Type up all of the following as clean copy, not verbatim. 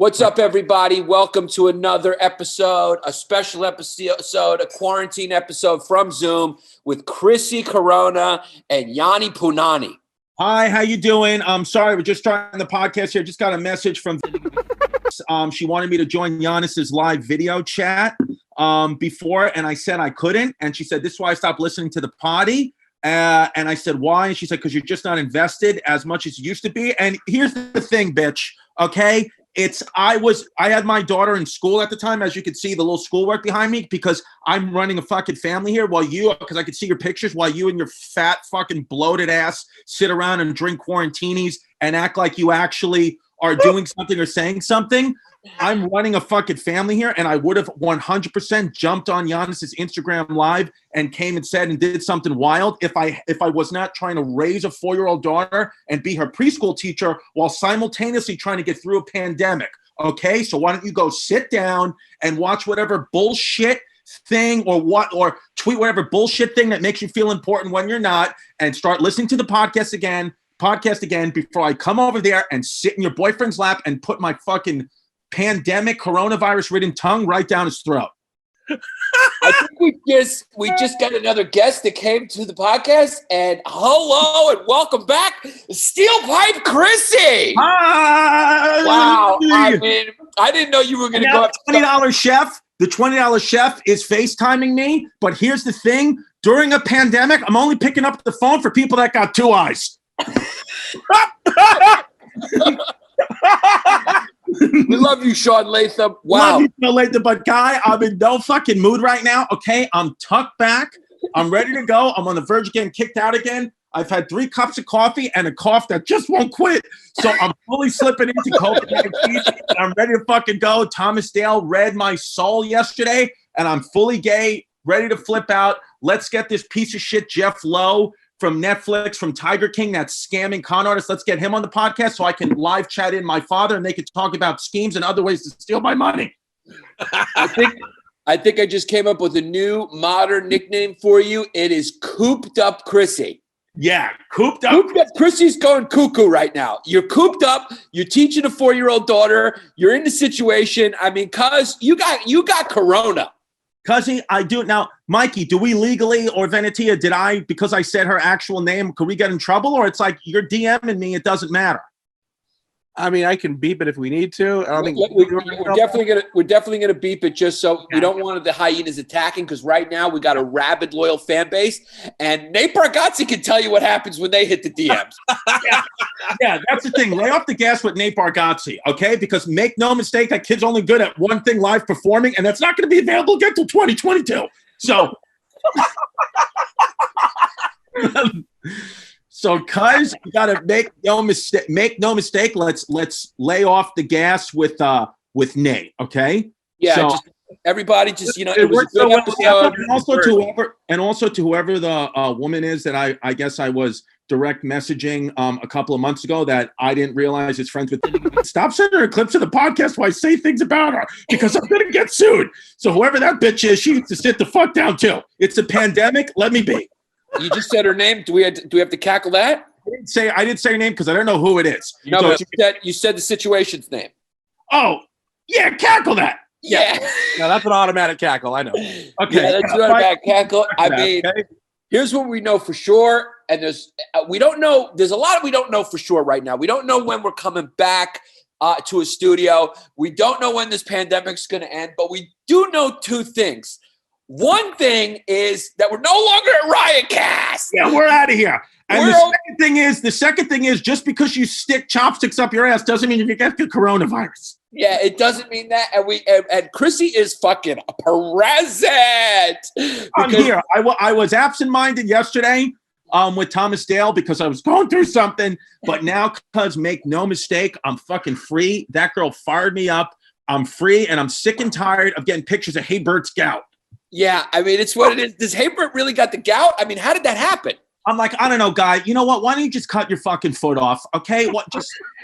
What's up, everybody? Welcome to another episode, a special episode, a quarantine episode from Zoom with Chrissy Corona and Yanni Punani. Hi, how you doing? I'm sorry, we're just starting the podcast here. Just got a message from she wanted me to join Yannis's live video chat before, and I said I couldn't. And she said, this is why I stopped listening to the potty. And I said, why? And she said, because you're just not invested as much as you used to be. And here's the thing, bitch, okay? I had my daughter in school at the time, as you can see the little schoolwork behind me, because I'm running a fucking family here because I could see your pictures while you and your fat fucking bloated ass sit around and drink quarantinis and act like you actually are doing something or saying something. I'm running a fucking family here, and I would have 100% jumped on Yannis's Instagram live and came and said and did something wild if I was not trying to raise a 4-year-old daughter and be her preschool teacher while simultaneously trying to get through a pandemic. Okay, so why don't you go sit down and watch whatever bullshit thing or tweet whatever bullshit thing that makes you feel important when you're not, and start listening to the podcast again before I come over there and sit in your boyfriend's lap and put my fucking pandemic coronavirus-ridden tongue right down his throat. I think we just got another guest that came to the podcast, and hello and welcome back, Steel Pipe Chrissy. Hi. Wow, I mean, I didn't know you were going to go up to $20 chef. The $20 chef is FaceTiming me, but here's the thing: during a pandemic, I'm only picking up the phone for people that got two eyes. We love you, Sean Latham. Wow. Love you, Sean Latham, but Guy, I'm in no fucking mood right now, okay? I'm tucked back. I'm ready to go. I'm on the verge of getting kicked out again. I've had 3 cups of coffee and a cough that just won't quit. So I'm fully slipping into COVID-19. I'm ready to fucking go. Thomas Dale read my soul yesterday, and I'm fully gay, ready to flip out. Let's get this piece of shit Jeff Lowe from Netflix, from Tiger King, that scamming con artist. Let's get him on the podcast so I can live chat in my father and they can talk about schemes and other ways to steal my money. I think I just came up with a new modern nickname for you. It is Cooped Up Chrissy. Yeah, Cooped Up. Cooped Up Chrissy's going cuckoo right now. You're cooped up. You're teaching a 4-year-old daughter. You're in the situation. I mean, cuz you got corona. Cuzzy, I do. Now, Mikey, do we legally, or Venetia, because I said her actual name, could we get in trouble? Or it's like you're DMing me, it doesn't matter. I mean, I can beep it if we need to. I don't think we're definitely gonna beep it just so we don't want the hyenas attacking, because right now we got a rabid loyal fan base, and Nate Bargatze can tell you what happens when they hit the DMs. Yeah, that's the thing. Lay off the gas with Nate Bargatze, okay? Because make no mistake, that kid's only good at one thing, live performing, and that's not going to be available again until 2022. So, cuz, you gotta make no mistake. Let's lay off the gas with Nate, okay? Yeah, so, everybody it was a good episode. And also to whoever the woman is that I guess I was direct messaging a couple of months ago that I didn't realize is friends with. Stop sending her clips of the podcast where I say things about her, because I'm gonna get sued. So whoever that bitch is, she needs to sit the fuck down too. It's a pandemic. Let me be. You just said her name. Do we have to cackle that? I didn't say her name because I don't know who it is. No, so but you said the situation's name. Oh, yeah, cackle that. Yeah. No, that's an automatic cackle. I know. Okay. Yeah, that's an automatic cackle. I mean, here's what we know for sure. And there's a lot we don't know for sure right now. We don't know when we're coming back to a studio. We don't know when this pandemic's going to end, but we do know 2 things. One thing is that we're no longer at Riotcast. Yeah, we're out of here. And the second thing is just because you stick chopsticks up your ass doesn't mean you get the coronavirus. Yeah, it doesn't mean that. And Chrissy is fucking present. I'm here. I was absent-minded yesterday with Thomas Dale because I was going through something. But now, cuz, make no mistake, I'm fucking free. That girl fired me up. I'm free, and I'm sick and tired of getting pictures of Hey Bert's gout. Yeah, I mean, it's what it is. Does Hey Bert really got the gout? I mean, how did that happen? I'm like, I don't know, Guy. You know what? Why don't you just cut your fucking foot off? Okay.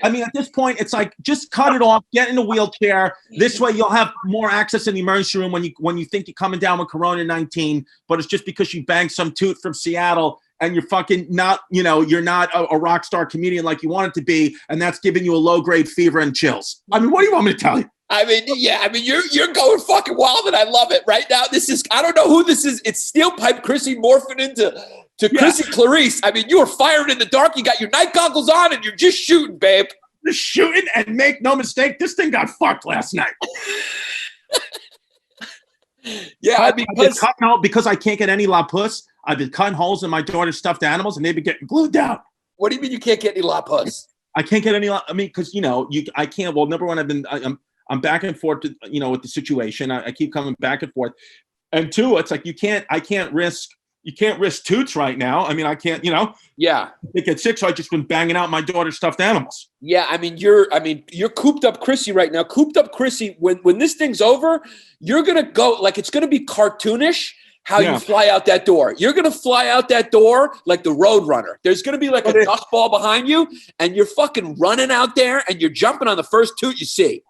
At this point, it's like, just cut it off, get in a wheelchair. This way you'll have more access in the emergency room when you think you're coming down with Corona-19, but it's just because you banged some toot from Seattle and you're fucking not, you're not a rock star comedian like you want it to be, and that's giving you a low-grade fever and chills. I mean, what do you want me to tell you? I mean, you're going fucking wild, and I love it. Right now, this is, I don't know who this is. It's Steel Pipe Chrissy morphing into Chrissy Clarice. I mean, you were firing in the dark. You got your night goggles on, and you're just shooting, babe. Just shooting, and make no mistake, this thing got fucked last night. Yeah, because I can't get any La Puss, I've been cutting holes in my daughter's stuffed animals, and they've been getting glued down. What do you mean you can't get any La Puss? I can't get any. I mean, because I can't. Well, number one, I'm back and forth, with the situation. I keep coming back and forth, and two, it's like I can't risk toots right now. I mean, I can't. Yeah. They get sick, so I just been banging out my daughter's stuffed animals. Yeah, I mean, you're cooped up Chrissy right now. Cooped up Chrissy. When this thing's over, you're gonna go like it's gonna be cartoonish. How you fly out that door. You're going to fly out that door like the Road Runner. There's going to be like a dust ball behind you, and you're fucking running out there, and you're jumping on the first toot you see.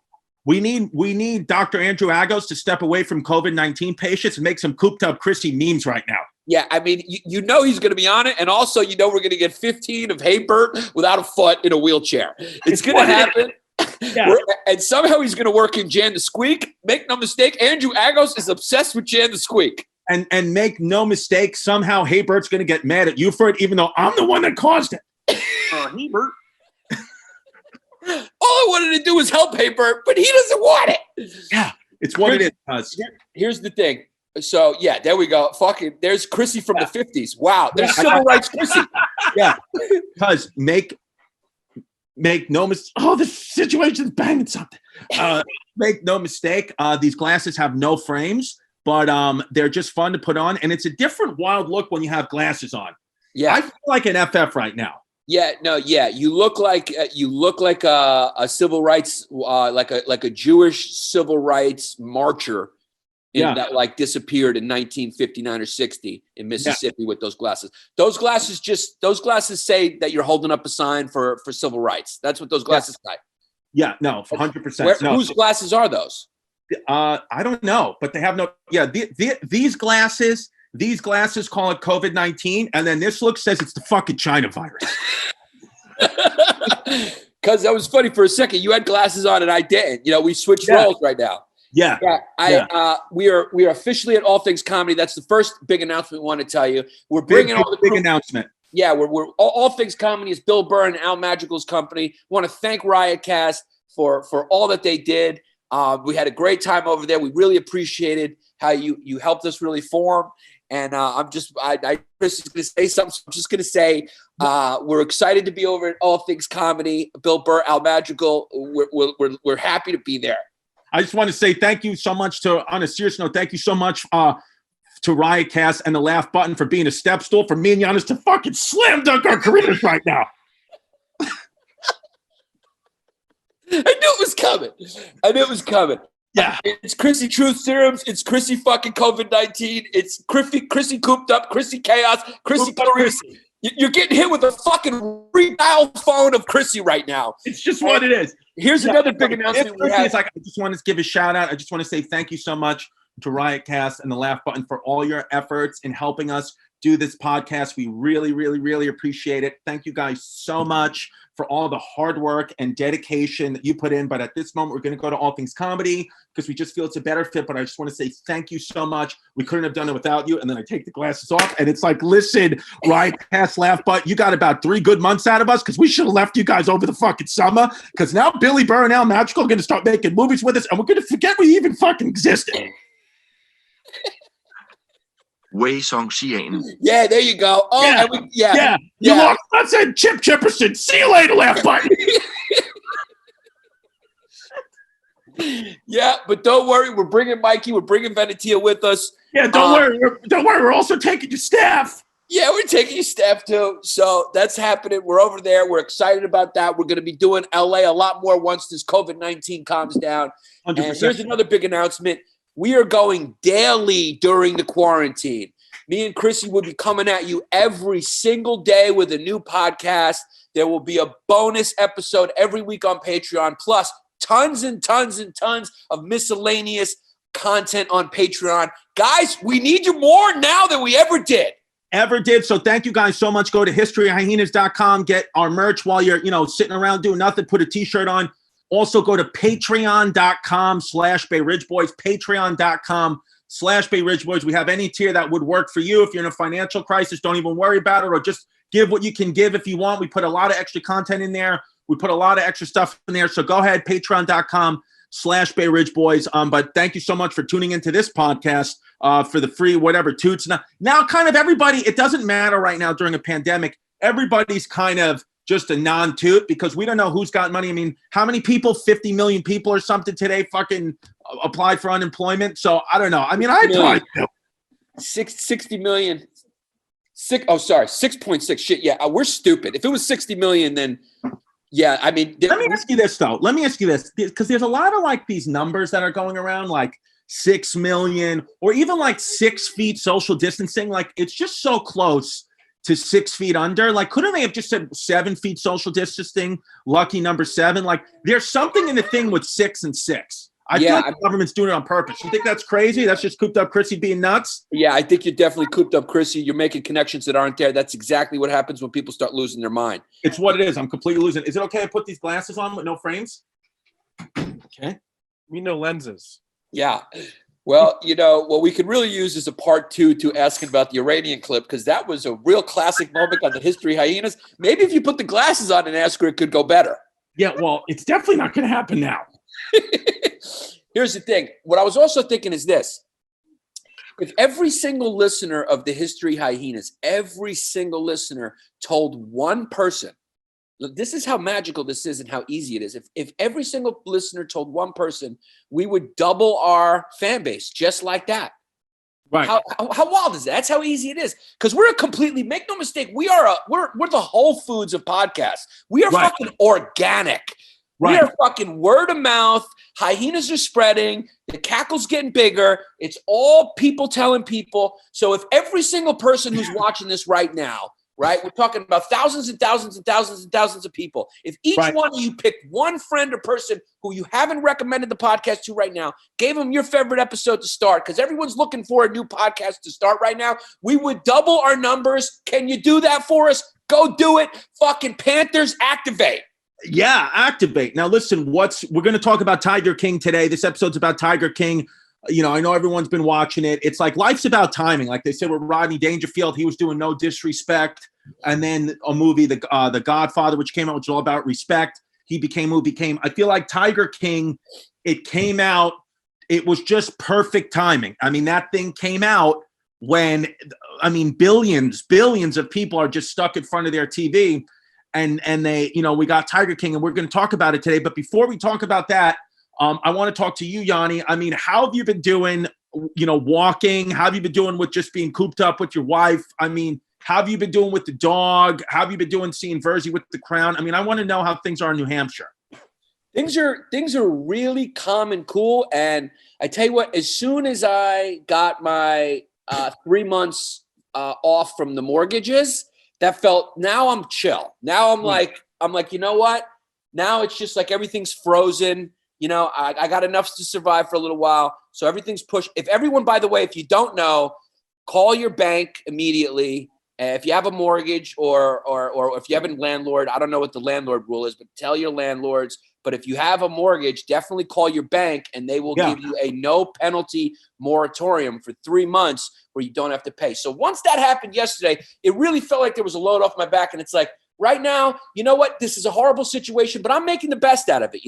We need Dr. Andrew Agos to step away from COVID-19 patients and make some cooped up Chrissy memes right now. Yeah, I mean, he's going to be on it, and also we're going to get 15 of Hey Bert without a foot in a wheelchair. It's going to happen. Yeah. And somehow he's going to work in Jan the Squeak. Make no mistake, Andrew Agos is obsessed with Jan the Squeak. And make no mistake, somehow Hey Bert's going to get mad at you for it, even though I'm the one that caused it. Hey Bert. All I wanted to do was help Hey Bert, but he doesn't want it. Yeah, it's what it is. Here's the thing. So, yeah, there we go. Fucking, there's Chrissy from the 50s. Wow, there's civil rights Chrissy. Yeah, because make no mistake. Oh, this situation's banging something. Make no mistake, these glasses have no frames. But they're just fun to put on, and it's a different wild look when you have glasses on. Yeah, I feel like an FF right now. Yeah, no, yeah, you look like a civil rights, like a Jewish civil rights marcher, that disappeared in 1959 or 60 in Mississippi with those glasses. Those glasses say that you're holding up a sign for civil rights. That's what those glasses say. Yeah, no, 100%. Whose glasses are those? I don't know, but they have no. Yeah, these glasses call it COVID-19, and then this look says it's the fucking China virus. Because that was funny for a second. You had glasses on and I didn't. We switched roles right now. Yeah. We are officially at All Things Comedy. That's the first big announcement we want to tell you. We're bringing all the big announcement. Yeah, we're All Things Comedy is Bill Burr and Al Madrigal's company. Want to thank Riotcast for all that they did. We had a great time over there. We really appreciated how you helped us really form. And Chris is going to say something. So I'm just going to say we're excited to be over at All Things Comedy. Bill Burr, Al Madrigal. We're happy to be there. I just want to say thank you so much on a serious note, thank you so much to Riotcast and the Laugh Button for being a step stool for me and Yannis to fucking slam dunk our careers right now. I knew it was coming. Yeah. It's Chrissy Truth Serums. It's Chrissy fucking COVID-19. It's Chrissy Cooped Up, Chrissy Chaos, Chrissy Clarice. You're getting hit with a fucking redial phone of Chrissy right now. It's just what it is. Here's another big announcement we have. I just want to give a shout out. I just want to say thank you so much to Riotcast and the Laugh Button for all your efforts in helping us do this podcast. We really, really, really appreciate it. Thank you guys so much for all the hard work and dedication that you put in. But at this moment, we're going to go to All Things Comedy because we just feel it's a better fit. But I just want to say thank you so much. We couldn't have done it without you. And then I take the glasses off and it's like, listen, Riotcast, Laugh Button, you got about 3 good months out of us because we should have left you guys over the fucking summer because now Billy Burr and Al Madrigal are going to start making movies with us and we're going to forget we even fucking existed. Yeah, there you go. Oh, yeah. You lost us and Chip Chipperson. See you later, Laugh Button. Yeah, but don't worry. We're bringing Mikey. We're bringing Venetia with us. Yeah, don't worry. Don't worry. We're also taking your staff. Yeah, we're taking your staff too. So that's happening. We're over there. We're excited about that. We're going to be doing LA a lot more once this COVID-19 calms down. 100%. And here's another big announcement. We are going daily during the quarantine. Me and Chrissy will be coming at you every single day with a new podcast. There will be a bonus episode every week on Patreon, plus tons and tons and tons of miscellaneous content on Patreon. Guys, we need you more now than we ever did. ever did. So thank you guys so much. Go to historyhyenas.com, get our merch while you're, sitting around doing nothing, put a t-shirt on. Also go to patreon.com/Bay Ridge Boys, patreon.com/Bay Ridge Boys. We have any tier that would work for you. If you're in a financial crisis, don't even worry about it, or just give what you can give if you want. We put a lot of extra content in there. We put a lot of extra stuff in there. So go ahead, patreon.com/Bay Ridge Boys. But thank you so much for tuning into this podcast for the free whatever toots. Now kind of everybody, it doesn't matter right now during a pandemic. Everybody's kind of just a non-toot because we don't know who's got money. I mean, how many people, 50 million people or something today fucking applied for unemployment? So I don't know. I mean, I applied. 60 million. 6.6. Shit, yeah, we're stupid. If it was 60 million, then yeah, I mean. Let me ask you this, though. Because there's a lot of like these numbers that are going around, like 6 million or even like 6 feet social distancing. Like it's just so close to 6 feet under. Like, couldn't they have just said 7 feet social distancing? Lucky number 7. Like, there's something in the thing with 6 and 6. I feel like the government's doing it on purpose. You think that's crazy? That's just cooped up Chrissy being nuts? Yeah, I think you're definitely cooped up Chrissy. You're making connections that aren't there. That's exactly what happens when people start losing their mind. It's what it is. I'm completely losing. Is it okay to put these glasses on with no frames? Okay. Me no lenses. Yeah. Well, what we could really use is a part 2 to asking about the Iranian clip, because that was a real classic moment on the History Hyenas. Maybe if you put the glasses on and ask her, it could go better. Yeah, well, it's definitely not going to happen now. Here's the thing. What I was also thinking is this. If every single listener of the History Hyenas, every single listener told one person, look, this is how magical this is and how easy it is. If every single listener told one person, we would double our fan base just like that. Right. How wild is that? That's how easy it is. Because we're make no mistake, we're the Whole Foods of podcasts. We are fucking organic. Right. We are fucking word of mouth. Hyenas are spreading. The cackle's getting bigger. It's all people telling people. So if every single person who's watching this right now, right, we're talking about thousands and thousands and thousands and thousands of people. If each one of you picked one friend or person who you haven't recommended the podcast to right now, gave them your favorite episode to start, because everyone's looking for a new podcast to start right now, we would double our numbers. Can you do that for us? Go do it. Fucking Panthers, activate. Yeah, activate. Now, listen, we're going to talk about Tiger King today. This episode's about Tiger King. I know everyone's been watching it. It's like life's about timing. Like they said with Rodney Dangerfield, he was doing No Disrespect. And then a movie, The Godfather, which came out, which is all about respect. He became who became. I feel like Tiger King, it came out. It was just perfect timing. I mean, that thing came out when, billions of people are just stuck in front of their TV. And they, we got Tiger King, and we're going to talk about it today. But before we talk about that, I want to talk to you, Yanni. I mean, how have you been doing, walking? How have you been doing with just being cooped up with your wife? I mean, how have you been doing with the dog? How have you been doing seeing Verzi with the crown? I mean, I want to know how things are in New Hampshire. Things are really calm and cool. And I tell you what, as soon as I got my 3 months off from the mortgages, now I'm chill. Now I'm like, you know what? Now it's just like everything's frozen. I got enough to survive for a little while. So everything's pushed. If everyone, by the way, if you don't know, call your bank immediately. If you have a mortgage or if you have a landlord, I don't know what the landlord rule is, but tell your landlords. But if you have a mortgage, definitely call your bank, and they will give you a no penalty moratorium for 3 months where you don't have to pay. So once that happened yesterday, it really felt like there was a load off my back. And it's like, right now, you know what? This is a horrible situation, but I'm making the best out of it.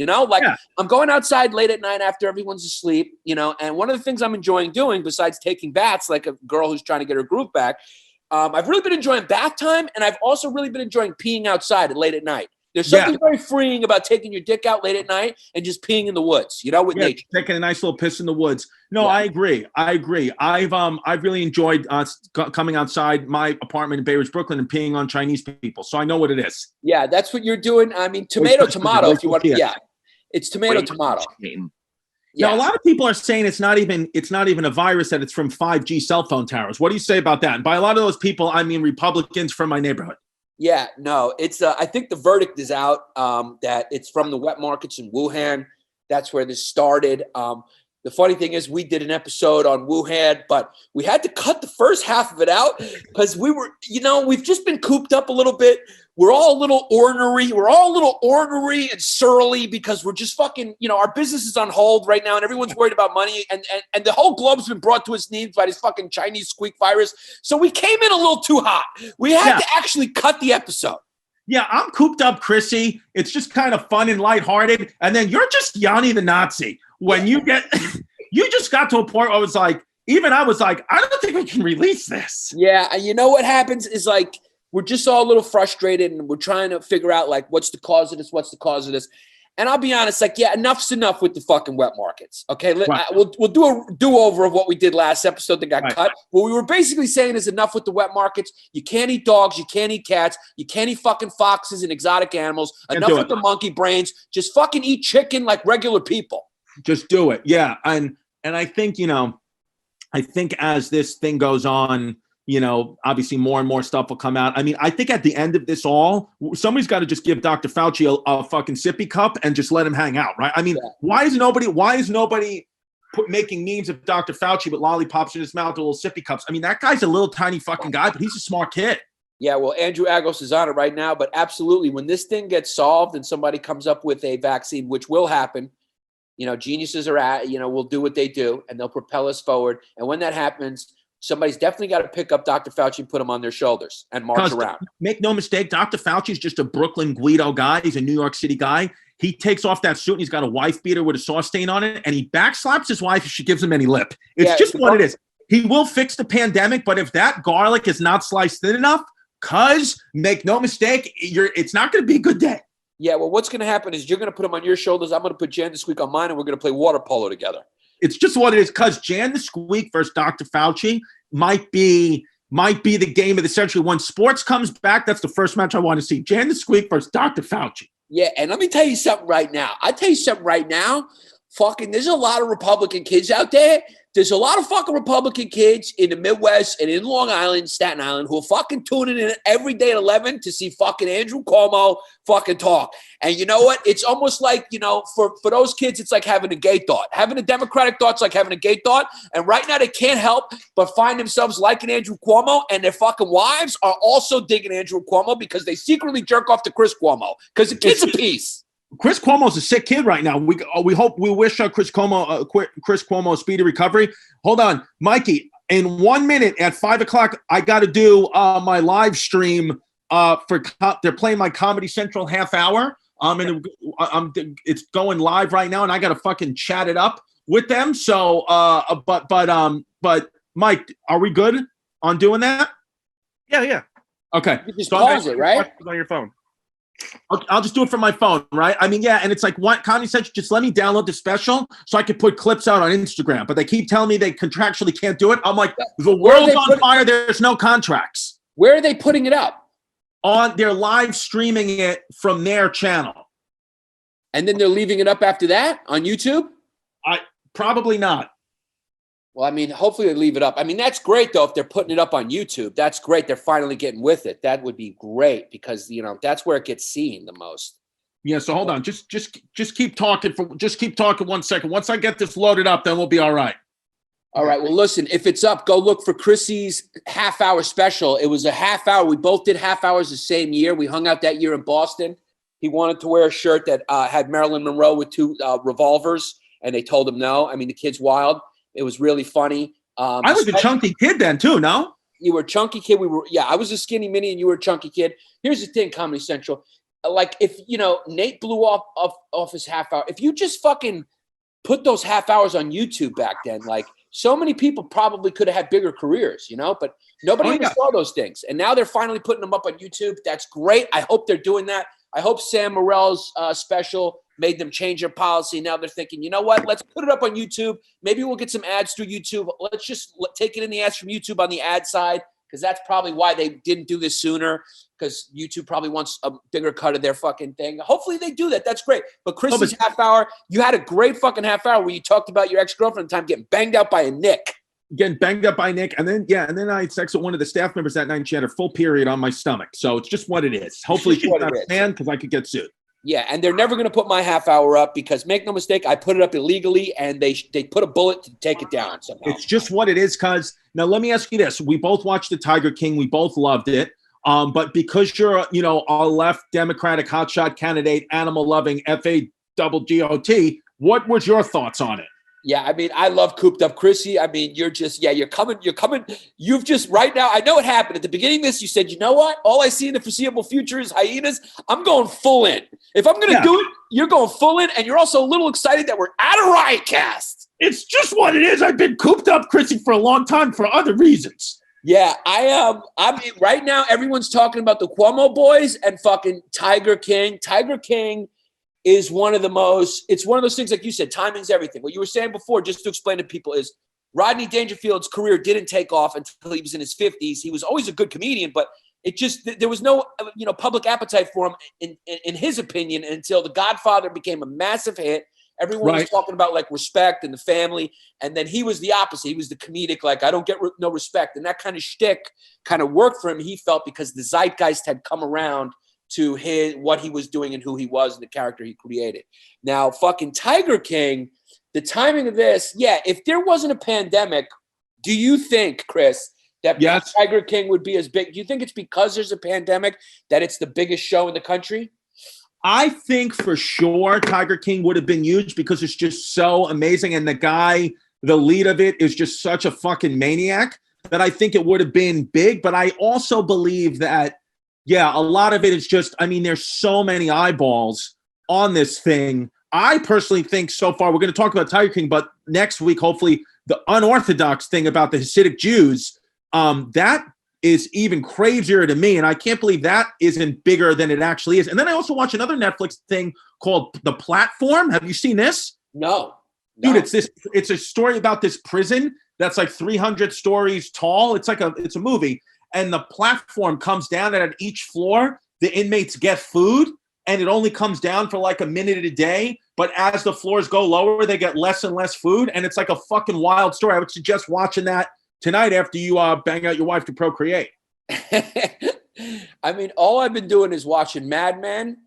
I'm going outside late at night after everyone's asleep, and one of the things I'm enjoying doing besides taking baths, like a girl who's trying to get her groove back, I've really been enjoying bath time, and I've also really been enjoying peeing outside late at night. There's something very freeing about taking your dick out late at night and just peeing in the woods, with nature. Taking a nice little piss in the woods. No, I agree. I've really enjoyed coming outside my apartment in Bay Ridge, Brooklyn, and peeing on Chinese people. So I know what it is. Yeah, that's what you're doing. I mean, tomato, if you want. Yeah, it's tomato. Now, a lot of people are saying it's not even a virus, that it's from 5G cell phone towers. What do you say about that? And by a lot of those people, I mean Republicans from my neighborhood. Yeah, no, it's I think the verdict is out that it's from the wet markets in Wuhan. That's where this started. The funny thing is we did an episode on Wuhan, but we had to cut the first half of it out because we were, we've just been cooped up a little bit. We're all a little ornery. We're all a little ornery and surly because we're just fucking, our business is on hold right now and everyone's worried about money. And the whole globe's been brought to its knees by this fucking Chinese squeak virus. So we came in a little too hot. We had to actually cut the episode. Yeah, I'm cooped up, Chrissy. It's just kind of fun and lighthearted. And then you're just Yanni the Nazi. When you just got to a point where I was like, I don't think we can release this. Yeah, and you know what happens is like, we're just all a little frustrated and we're trying to figure out like, what's the cause of this? And I'll be honest, like, yeah, enough's enough with the fucking wet markets. Okay, right. We'll do a do-over of what we did last episode that got cut. What we were basically saying is enough with the wet markets. You can't eat dogs. You can't eat cats. You can't eat fucking foxes and exotic animals. Enough with the monkey brains. Just fucking eat chicken like regular people. Just do it. Yeah. And I think, I think as this thing goes on, obviously more and more stuff will come out. I mean, I think at the end of this all, somebody's got to just give Dr. Fauci a fucking sippy cup and just let him hang out, right? I mean, why is nobody making memes of Dr. Fauci with lollipops in his mouth, little sippy cups? I mean, that guy's a little tiny fucking guy, but he's a smart kid. Yeah, well, Andrew Agos is on it right now, but absolutely, when this thing gets solved and somebody comes up with a vaccine, which will happen, geniuses are will do what they do and they'll propel us forward. And when that happens, somebody's definitely got to pick up Dr. Fauci and put him on their shoulders and march around. Make no mistake, Dr. Fauci is just a Brooklyn Guido guy. He's a New York City guy. He takes off that suit and he's got a wife beater with a sauce stain on it, and he backslaps his wife if she gives him any lip. It's just what it is. He will fix the pandemic, but if that garlic is not sliced thin enough, make no mistake, it's not going to be a good day. Yeah, well, what's going to happen is you're going to put him on your shoulders. I'm going to put Jan this week on mine, and we're going to play water polo together. It's just what it is, because Jan the Squeak versus Dr. Fauci might be the game of the century. When sports comes back, that's the first match I want to see. Jan the Squeak versus Dr. Fauci. Yeah, and let me tell you something right now. Fucking, there's a lot of Republican kids out there. There's a lot of fucking Republican kids in the Midwest and in Long Island, Staten Island, who are fucking tuning in every day at 11 to see fucking Andrew Cuomo fucking talk. And you know what? It's almost like, for those kids, it's like having a gay thought. Having a Democratic thought's like having a gay thought. And right now they can't help but find themselves liking Andrew Cuomo, and their fucking wives are also digging Andrew Cuomo because they secretly jerk off to Chris Cuomo because the kid's a piece. Chris Cuomo's a sick kid right now. We wish Chris Cuomo a speedy recovery. Hold on, Mikey. In 1 minute at 5:00, I got to do my live stream. They're playing my Comedy Central half hour. And it's going live right now, and I got to fucking chat it up with them. So, but Mike, are we good on doing that? Yeah. Okay. You just pause it, right? On your phone. I'll just do it from my phone, right? I mean, yeah, and it's like, what Comedy Central, just let me download the special so I can put clips out on Instagram. But they keep telling me they contractually can't do it. I'm like, the world's on fire. There's no contracts. Where are they putting it up? They're live streaming it from their channel. And then they're leaving it up after that on YouTube? Probably not. Well, I mean, hopefully they leave it up. I mean, that's great, though, if they're putting it up on YouTube. That's great. They're finally getting with it. That would be great because, that's where it gets seen the most. Yeah, so hold on. Just keep talking. Just keep talking 1 second. Once I get this loaded up, then we'll be all right. All right. Well, listen, if it's up, go look for Chrissy's half-hour special. It was a half hour. We both did half hours the same year. We hung out that year in Boston. He wanted to wear a shirt that had Marilyn Monroe with two revolvers, and they told him no. I mean, the kid's wild. It was really funny. I was a chunky kid then too, no? You were a chunky kid. I was a skinny mini and you were a chunky kid. Here's the thing, Comedy Central. Like if, Nate blew off his half hour. If you just fucking put those half hours on YouTube back then, like so many people probably could have had bigger careers, but nobody even saw those things. And now they're finally putting them up on YouTube. That's great. I hope they're doing that. I hope Sam Morrill's special made them change their policy. Now they're thinking, you know what? Let's put it up on YouTube. Maybe we'll get some ads through YouTube. Let's just take it in the ads from YouTube on the ad side, because that's probably why they didn't do this sooner, because YouTube probably wants a bigger cut of their fucking thing. Hopefully they do that. That's great. But Chris's half hour, you had a great fucking half hour where you talked about your ex-girlfriend at the time getting banged out by a Nick. Getting banged up by Nick. And then I had sex with one of the staff members that night and she had her full period on my stomach. So it's just what it is. Hopefully she's not a fan because I could get sued. Yeah, and they're never going to put my half hour up because, make no mistake, I put it up illegally, and they put a bullet to take it down somehow. It's just what it is, cuz. Now, let me ask you this. We both watched The Tiger King. We both loved it. But because you're, a left Democratic hotshot candidate, animal-loving FAGGOT, what was your thoughts on it? Yeah, I mean, I love Cooped Up Chrissy. I mean, you're coming. You've just right now, I know what happened. At the beginning of this, you said, you know what? All I see in the foreseeable future is hyenas. I'm going full in. If I'm going to do it, you're going full in. And you're also a little excited that we're at a Riotcast. It's just what it is. I've been Cooped Up Chrissy for a long time for other reasons. Yeah, I mean, right now, everyone's talking about the Cuomo boys and fucking Tiger King. Tiger King is one of those things, like you said, timing's everything. What you were saying before, just to explain to people, is Rodney Dangerfield's career didn't take off until he was in his 50s. He was always a good comedian, but there was no, public appetite for him, in his opinion, until The Godfather became a massive hit. Everyone was talking about like respect and the family. And then he was the opposite. He was the comedic, like, I don't get no respect. And that kind of shtick kind of worked for him, he felt, because the zeitgeist had come around to what he was doing and who he was and the character he created. Now, fucking Tiger King, the timing of this, if there wasn't a pandemic, do you think, Chris, that Tiger King would be as big? Do you think it's because there's a pandemic that it's the biggest show in the country? I think for sure Tiger King would have been huge because it's just so amazing. And the lead of it is just such a fucking maniac that I think it would have been big. But I also believe that, a lot of it is just, I mean, there's so many eyeballs on this thing. I personally think so far, we're going to talk about Tiger King, but next week, hopefully, the unorthodox thing about the Hasidic Jews, that is even crazier to me. And I can't believe that isn't bigger than it actually is. And then I also watched another Netflix thing called The Platform. Have you seen this? No. Dude, it's a story about this prison that's like 300 stories tall. It's a movie. And the platform comes down, and at each floor, the inmates get food, and it only comes down for like a minute a day. But as the floors go lower, they get less and less food. And it's like a fucking wild story. I would suggest watching that tonight after you bang out your wife to procreate. I mean, all I've been doing is watching Mad Men,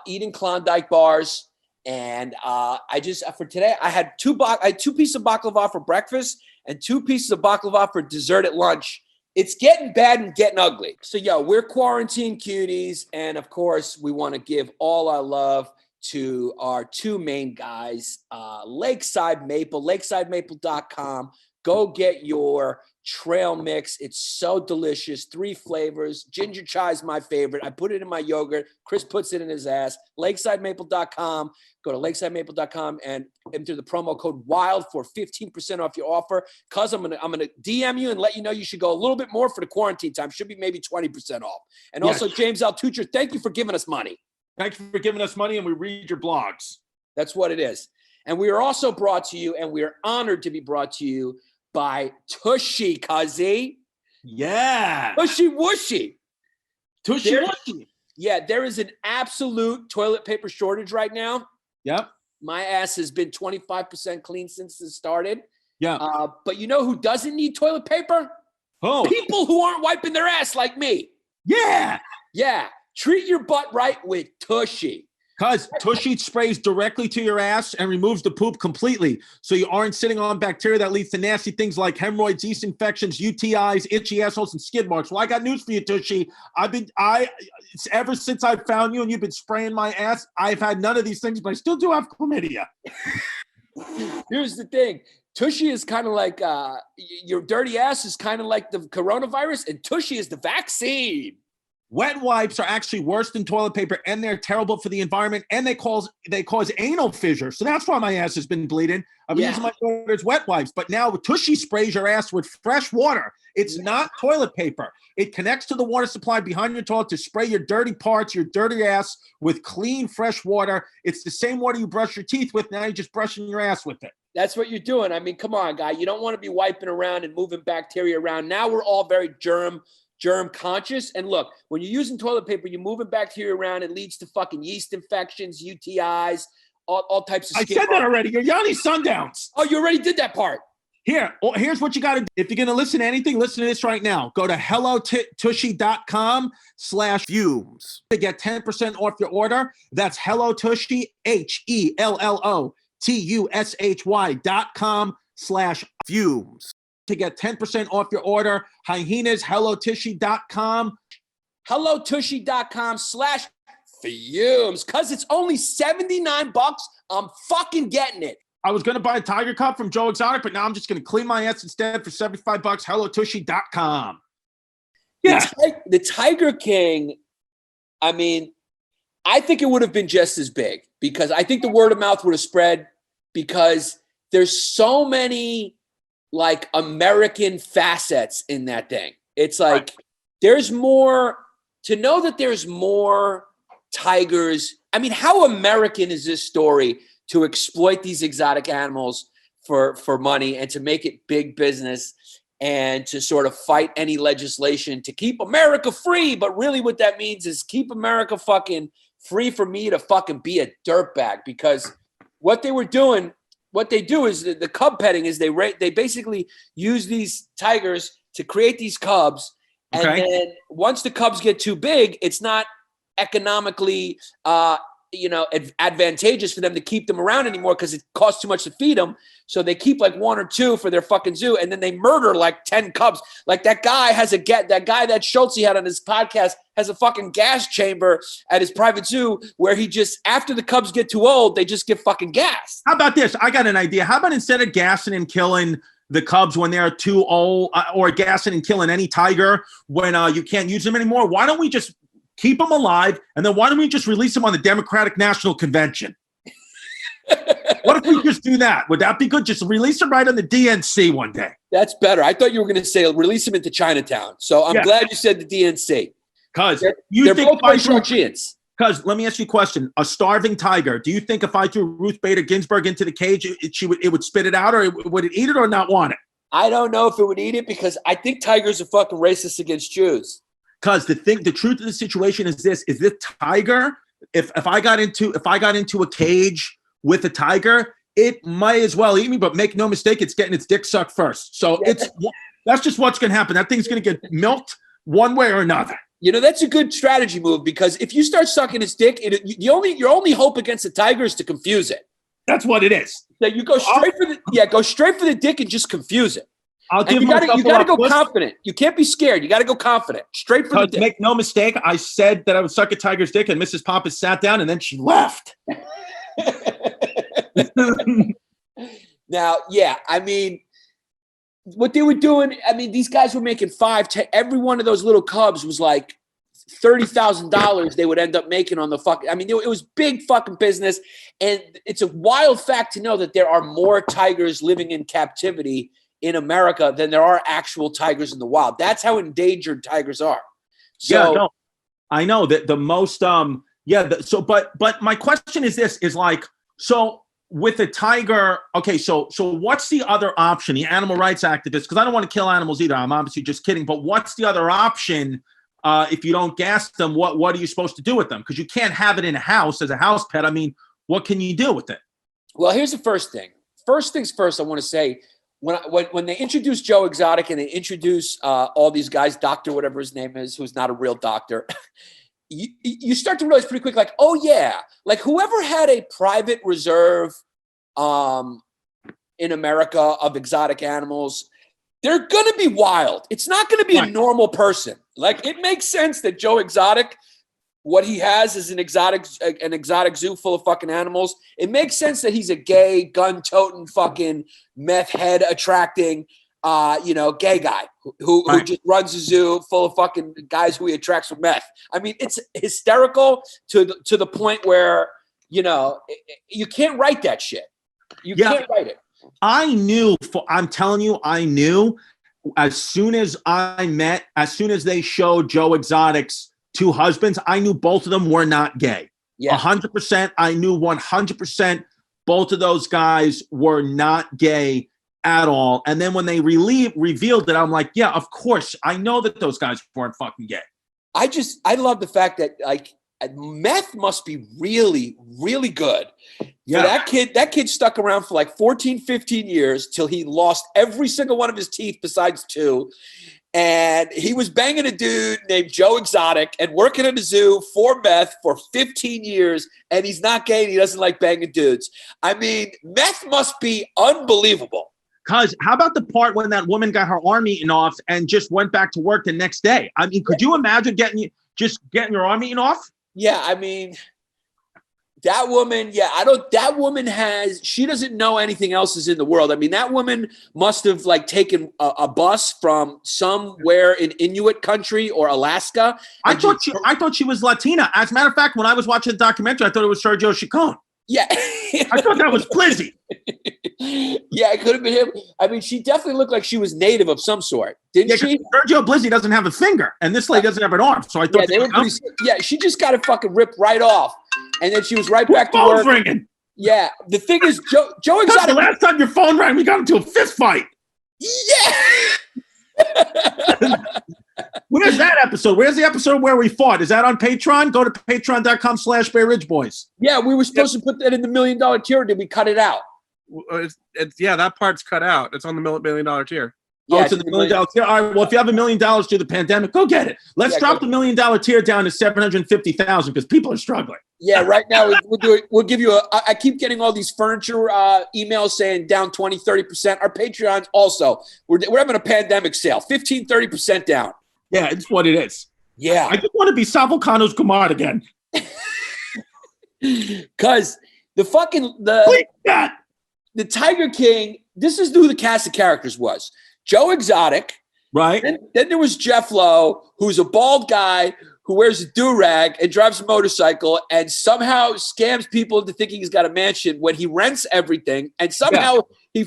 eating Klondike bars. And for today, I had two pieces of baklava for breakfast and 2 pieces of baklava for dessert at lunch. It's getting bad and getting ugly. So, we're quarantine cuties. And, of course, we want to give all our love to our 2 main guys, Lakeside Maple, lakesidemaple.com. Go get your trail mix. It's so delicious. 3 flavors. Ginger chai is my favorite. I put it in my yogurt. Chris puts it in his ass. Lakesidemaple.com. Go to lakesidemaple.com and enter the promo code WILD for 15% off your offer. Cuz I'm gonna DM you and let you know you should go a little bit more for the quarantine time. Should be maybe 20% off. And also, James Altucher, thank you for giving us money. Thank you for giving us money, and we read your blogs. That's what it is. And we are also brought to you, and we are honored to be brought to you by Tushy, Cuzzy. Yeah. Tushy Wooshy. Tushy Wooshy. Yeah, there is an absolute toilet paper shortage right now. Yep. My ass has been 25% clean since it started. Yeah. But you know who doesn't need toilet paper? Who? People who aren't wiping their ass like me. Yeah. Yeah. Treat your butt right with Tushy. Because Tushy sprays directly to your ass and removes the poop completely. So you aren't sitting on bacteria that leads to nasty things like hemorrhoids, yeast infections, UTIs, itchy assholes, and skid marks. Well, I got news for you, Tushy. Ever since I found you and you've been spraying my ass, I've had none of these things, but I still do have chlamydia. Here's the thing. Tushy is kind of like, your dirty ass is kind of like the coronavirus, and Tushy is the vaccine. Wet wipes are actually worse than toilet paper, and they're terrible for the environment, and they cause anal fissure. So that's why my ass has been bleeding. I've been using my daughter's wet wipes, but now Tushy sprays your ass with fresh water. It's not toilet paper. It connects to the water supply behind your toilet to spray your dirty parts, your dirty ass with clean, fresh water. It's the same water you brush your teeth with. Now you're just brushing your ass with it. That's what you're doing. I mean, come on, guy. You don't want to be wiping around and moving bacteria around. Now we're all very germ conscious. And look, when you're using toilet paper, you're moving bacteria around. It leads to fucking yeast infections, UTIs, all types of I said that already. You're Yannis Sundowns. Oh, you already did that part. Here's what you got to do. If you're going to listen to anything, listen to this right now. Go to hellotushy.com/fumes to get 10% off your order. That's hellotushy, HELLOTUSHY.com/fumes to get 10% off your order. Hyenas, hellotushy.com. hellotushy.com/fumes. Cause it's only $79. I'm fucking getting it. I was going to buy a Tiger Cup from Joe Exotic, but now I'm just going to clean my ass instead for $75. hellotushy.com. Yeah. The Tiger King, I mean, I think it would have been just as big because I think the word of mouth would have spread because there's so many like American facets in that thing. It's like there's more to know that there's more tigers. I mean, how American is this story to exploit these exotic animals for money and to make it big business and to sort of fight any legislation to keep America free. But really what that means is keep America fucking free for me to fucking be a dirtbag because what they do is the cub petting is they basically use these tigers to create these cubs. And then once the cubs get too big, it's not economically advantageous for them to keep them around anymore because it costs too much to feed them. So they keep like one or two for their fucking zoo, and then they murder like 10 cubs. Like that guy that Schultz had on his podcast has a fucking gas chamber at his private zoo where he just after the cubs get too old, they just get fucking gassed. How about this? I got an idea. How about instead of gassing and killing the cubs when they're too old, or gassing and killing any tiger when you can't use them anymore, why don't we just keep them alive, and then why don't we just release them on the Democratic National Convention? What if we just do that? Would that be good? Just release them right on the DNC one day. That's better. I thought you were going to say release them into Chinatown. So I'm glad you said the DNC. Because they're both Churchians. Because let me ask you a question. A starving tiger, do you think if I threw Ruth Bader Ginsburg into the cage, it would spit it out, or would it eat it or not want it? I don't know if it would eat it because I think tigers are fucking racist against Jews. Because the truth of the situation is this tiger, if I got into a cage with a tiger, it might as well eat me, but make no mistake, it's getting its dick sucked first. So that's just what's going to happen. That thing's going to get milked one way or another. You know, that's a good strategy move because if you start sucking its dick, your only hope against a tiger is to confuse it. That's what it is. So you go straight go straight for the dick and just confuse it. You got to go confident. You can't be scared. You got to go confident. Straight for the dick. Make no mistake, I said that I would suck a tiger's dick, and Mrs. Pappas sat down, and then she left. Now, I mean, what they were doing, I mean, these guys were making every one of those little cubs was like $30,000 they would end up making on the fucking, I mean, it was big fucking business. And it's a wild fact to know that there are more tigers living in captivity in America than there are actual tigers in the wild. That's how endangered tigers are. So I know that the most, but my question is this, is like, so with a tiger, okay, so what's the other option? The animal rights activists, because I don't want to kill animals either. I'm obviously just kidding. But what's the other option if you don't gas them? What are you supposed to do with them? Because you can't have it in a house as a house pet. I mean, what can you do with it? Well, here's the first thing. First things first, I want to say, when they introduce Joe Exotic and they introduce all these guys, doctor, whatever his name is, who's not a real doctor, you start to realize pretty quick, like, oh yeah, like whoever had a private reserve in America of exotic animals, they're going to be wild. It's not going to be a normal person. Like it makes sense that Joe Exotic, what he has is an exotic zoo full of fucking animals. It makes sense that he's a gay, gun-toting, fucking meth head attracting, gay guy who just runs a zoo full of fucking guys who he attracts with meth. I mean, it's hysterical to the point where, you can't write that shit. You can't write it. I knew as soon as they showed Joe Exotic's two husbands, I knew both of them were not gay. 100%. I knew 100% both of those guys were not gay at all. And then when they revealed it, I'm like, yeah, of course. I know that those guys weren't fucking gay. I love the fact that like meth must be really, really good. So that kid stuck around for like 14, 15 years till he lost every single one of his teeth besides 2. And he was banging a dude named Joe Exotic and working at a zoo for meth for 15 years. And he's not gay and he doesn't like banging dudes. I mean, meth must be unbelievable. Cause how about the part when that woman got her arm eaten off and just went back to work the next day? I mean, could you imagine getting your arm eaten off? Yeah, I mean, that woman, she doesn't know anything else is in the world. I mean, that woman must have like taken a bus from somewhere in Inuit country or Alaska. I thought she was Latina. As a matter of fact, when I was watching the documentary, I thought it was Sergio Chacon. Yeah. I thought that was Blizzy. Yeah, it could have been him. I mean, she definitely looked like she was native of some sort, didn't she? Sergio Blizzy doesn't have a finger, and this lady doesn't have an arm. So I thought, she just got it fucking ripped right off, and then she was right back to work. Ringing. Yeah, the thing is, Joe Exotic. The last time your phone rang, we got into a fist fight. Yeah. Where's that episode? Where's the episode where we fought? Is that on Patreon? Go to patreon.com/Bay Ridge Boys. Yeah, we were supposed to put that in the $1 million tier. Did we cut it out? That part's cut out. It's on the $1 million tier. Yeah, it's in the $1 million tier. All right. Well, if you have $1 million through the pandemic, go get it. Let's drop the $1 million tier down to 750,000 because people are struggling. Yeah, right now we'll do it. We'll give you I keep getting all these furniture emails saying down 20, 30%. Our Patreons also. We're having a pandemic sale, 15, 30% down. Yeah, it's what it is. Yeah. I just want to be Salvo-Kano's Kumar again. Because the Tiger King, this is who the cast of characters was. Joe Exotic. Right. Then there was Jeff Lowe, who's a bald guy who wears a do-rag and drives a motorcycle and somehow scams people into thinking he's got a mansion when he rents everything. And somehow he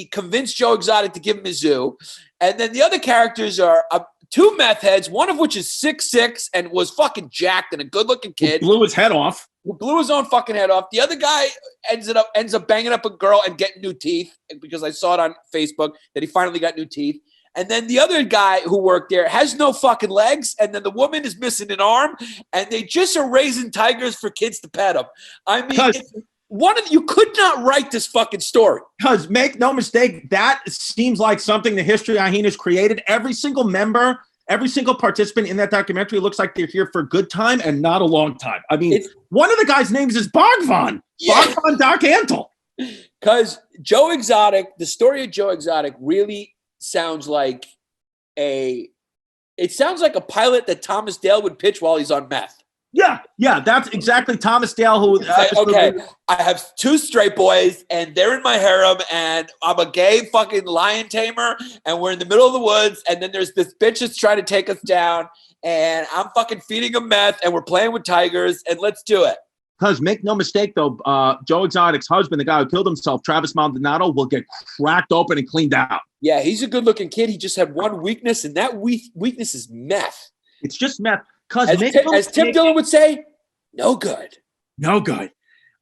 convinced Joe Exotic to give him a zoo. And then the other characters are 2 meth heads, one of which is 6'6" and was fucking jacked and a good-looking kid. Blew his head off. Blew his own fucking head off. The other guy ends up banging up a girl and getting new teeth because I saw it on Facebook that he finally got new teeth. And then the other guy who worked there has no fucking legs. And then the woman is missing an arm. And they just are raising tigers for kids to pet them. I mean, you could not write this fucking story. Because make no mistake, that seems like something the History of Hyenas created. Every single member, every single participant in that documentary looks like they're here for a good time and not a long time. I mean, one of the guys' names is Bogvan. Yeah. Bogvan Doc Antle. Because Joe Exotic, the story of Joe Exotic really sounds like a pilot that Thomas Dale would pitch while he's on meth. Yeah, that's exactly Thomas Dale. Who? Okay, I have 2 straight boys, and they're in my harem, and I'm a gay fucking lion tamer, and we're in the middle of the woods, and then there's this bitch that's trying to take us down, and I'm fucking feeding them meth, and we're playing with tigers, and let's do it. Because make no mistake, though, Joe Exotic's husband, the guy who killed himself, Travis Maldonado, will get cracked open and cleaned out. Yeah, he's a good-looking kid. He just had one weakness, and that weakness is meth. It's just meth. As Tim Dillon would say, no good. No good.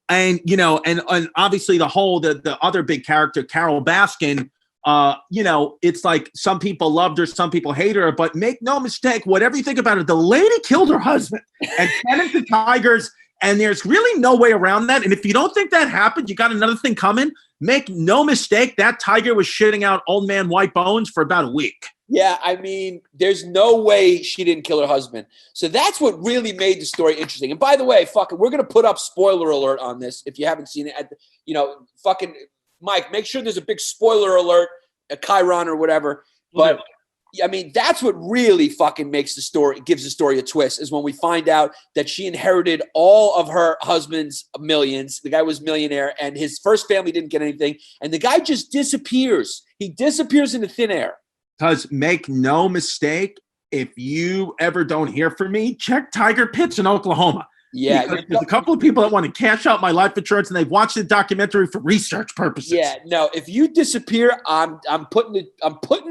And, and obviously the other big character, Carol Baskin, it's like some people loved her, some people hate her, but make no mistake, whatever you think about it, the lady killed her husband and tended the tigers, and there's really no way around that. And if you don't think that happened, you got another thing coming. Make no mistake, that tiger was shitting out old man white bones for about a week. Yeah, I mean, there's no way she didn't kill her husband. So that's what really made the story interesting. And by the way, we're going to put up spoiler alert on this if you haven't seen it. Fucking Mike, make sure there's a big spoiler alert, a Chiron or whatever. But I mean, that's what really fucking gives the story a twist, is when we find out that she inherited all of her husband's millions. The guy was a millionaire, and his first family didn't get anything. And the guy just disappears. He disappears into thin air. Because make no mistake, if you ever don't hear from me, check Tiger Pits in Oklahoma. Yeah. Because there's a couple of people that want to cash out my life insurance, and they've watched the documentary for research purposes. Yeah, no, if you disappear, I'm putting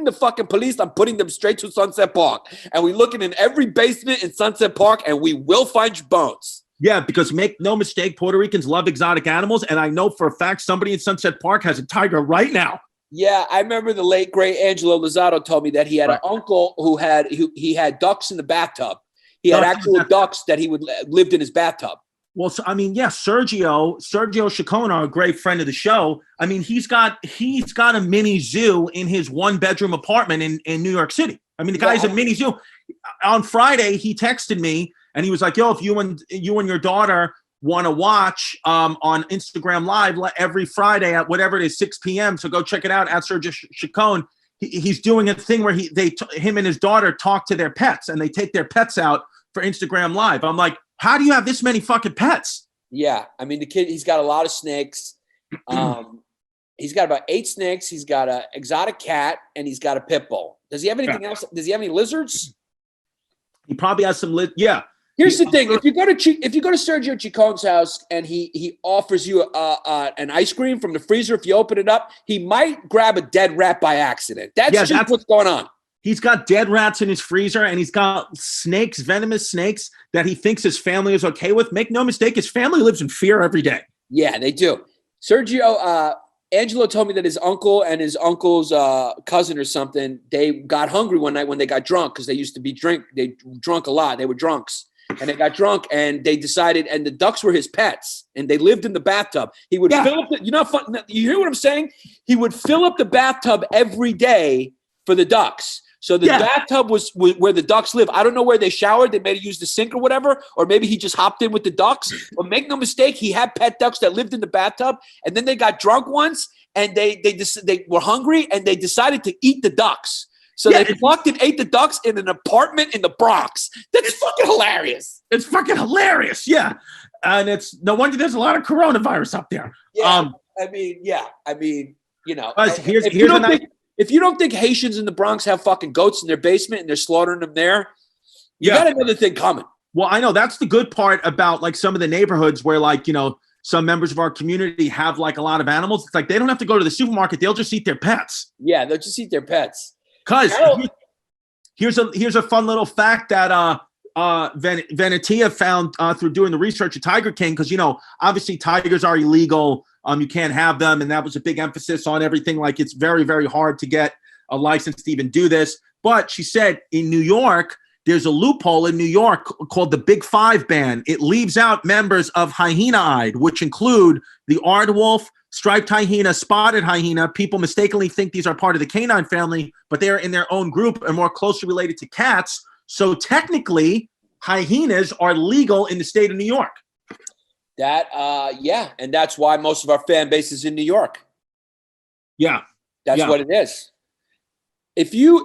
the fucking police, I'm putting them straight to Sunset Park. And we're looking in every basement in Sunset Park, and we will find your bones. Yeah, because make no mistake, Puerto Ricans love exotic animals, and I know for a fact somebody in Sunset Park has a tiger right now. Yeah, I remember the late great Angelo Lozado told me that he had an uncle who had ducks in the bathtub. He had actual ducks that he lived in his bathtub. Well, so, I mean, yeah, Sergio Chacona, a great friend of the show. I mean, he's got a mini zoo in his 1-bedroom apartment in New York City. I mean, the guy's a mini zoo. On Friday, he texted me and he was like, "Yo, if you and your daughter want to watch on Instagram Live every Friday at whatever it is, 6 p.m. So go check it out at Sergio Chacon. He's doing a thing where him and his daughter talk to their pets and they take their pets out for Instagram Live." I'm like, how do you have this many fucking pets? Yeah, I mean, the kid, he's got a lot of snakes. He's got about 8 snakes. He's got an exotic cat, and he's got a pit bull. Does he have anything else? Does he have any lizards? He probably has some yeah. Here's the thing: if you go to Sergio Chicone's house and he offers you an ice cream from the freezer, if you open it up, he might grab a dead rat by accident. That's what's going on. He's got dead rats in his freezer, and he's got snakes, venomous snakes, that he thinks his family is okay with. Make no mistake, his family lives in fear every day. Yeah, they do. Sergio, Angelo told me that his uncle and his uncle's cousin or something, they got hungry one night when they got drunk because they used to be they drunk a lot. They were drunks. And they got drunk, and they decided, and the ducks were his pets, and they lived in the bathtub. He would fill up you hear what I'm saying? He would fill up the bathtub every day for the ducks. So the bathtub was where the ducks live. I don't know where they showered. They may have used the sink or whatever, or maybe he just hopped in with the ducks. But make no mistake, he had pet ducks that lived in the bathtub, and then they got drunk once, and they were hungry, and they decided to eat the ducks. So they fucked and ate the ducks in an apartment in the Bronx. That's fucking hilarious. It's fucking hilarious, yeah. And it's no wonder there's a lot of coronavirus up there. Yeah, I mean, you know. If you don't think Haitians in the Bronx have fucking goats in their basement and they're slaughtering them there, you got another thing coming. Well, I know that's the good part about like some of the neighborhoods where like, you know, some members of our community have like a lot of animals. It's like they don't have to go to the supermarket. They'll just eat their pets. Yeah, they'll just eat their pets. Because here's a fun little fact that Venetia found through doing the research at Tiger King, because, you know, obviously tigers are illegal. You can't have them. And that was a big emphasis on everything. Like, it's very, very hard to get a license to even do this. But she said in New York, there's a loophole in New York called the Big Five ban. It leaves out members of Hyenaide, which include the aardwolf, striped hyena, spotted hyena. People mistakenly think these are part of the canine family, but they are in their own group and more closely related to cats. So technically, hyenas are legal in the state of New York. And that's why most of our fan base is in New York. Yeah, that's what it is. You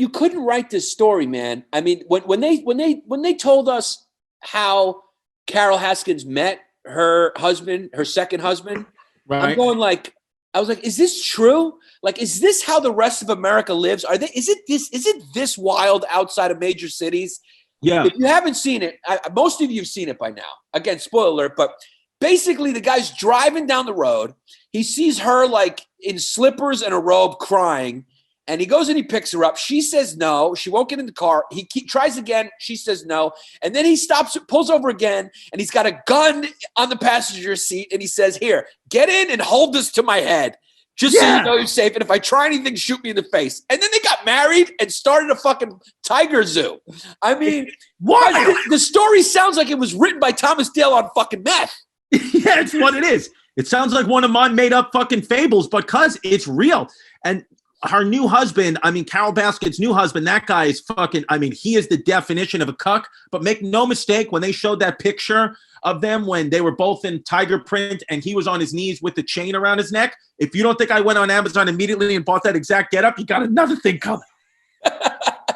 couldn't write this story, man. I mean, when they told us how Carol Haskins met her husband, her second husband, right. I was like, is this true? Like, is this how the rest of America lives? Is it this wild outside of major cities? Yeah. If you haven't seen it, most of you have seen it by now. Again, spoiler alert, but basically the guy's driving down the road. He sees her like in slippers and a robe crying, and he goes and he picks her up. She says no. She won't get in the car. He tries again. She says no. And then he stops, pulls over again, and he's got a gun on the passenger seat, and he says, "Here, get in and hold this to my head. Just so you know you're safe. And if I try anything, shoot me in the face." And then they got married and started a fucking tiger zoo. I mean, what? The story sounds like it was written by Thomas Dale on fucking meth. Yeah, it's what it is. It sounds like one of my made up fucking fables, because it's real. And her new husband, I mean, Carol Baskin's new husband, that guy is fucking, I mean, he is the definition of a cuck. But make no mistake, when they showed that picture of them when they were both in tiger print and he was on his knees with the chain around his neck, if you don't think I went on Amazon immediately and bought that exact getup, you got another thing coming.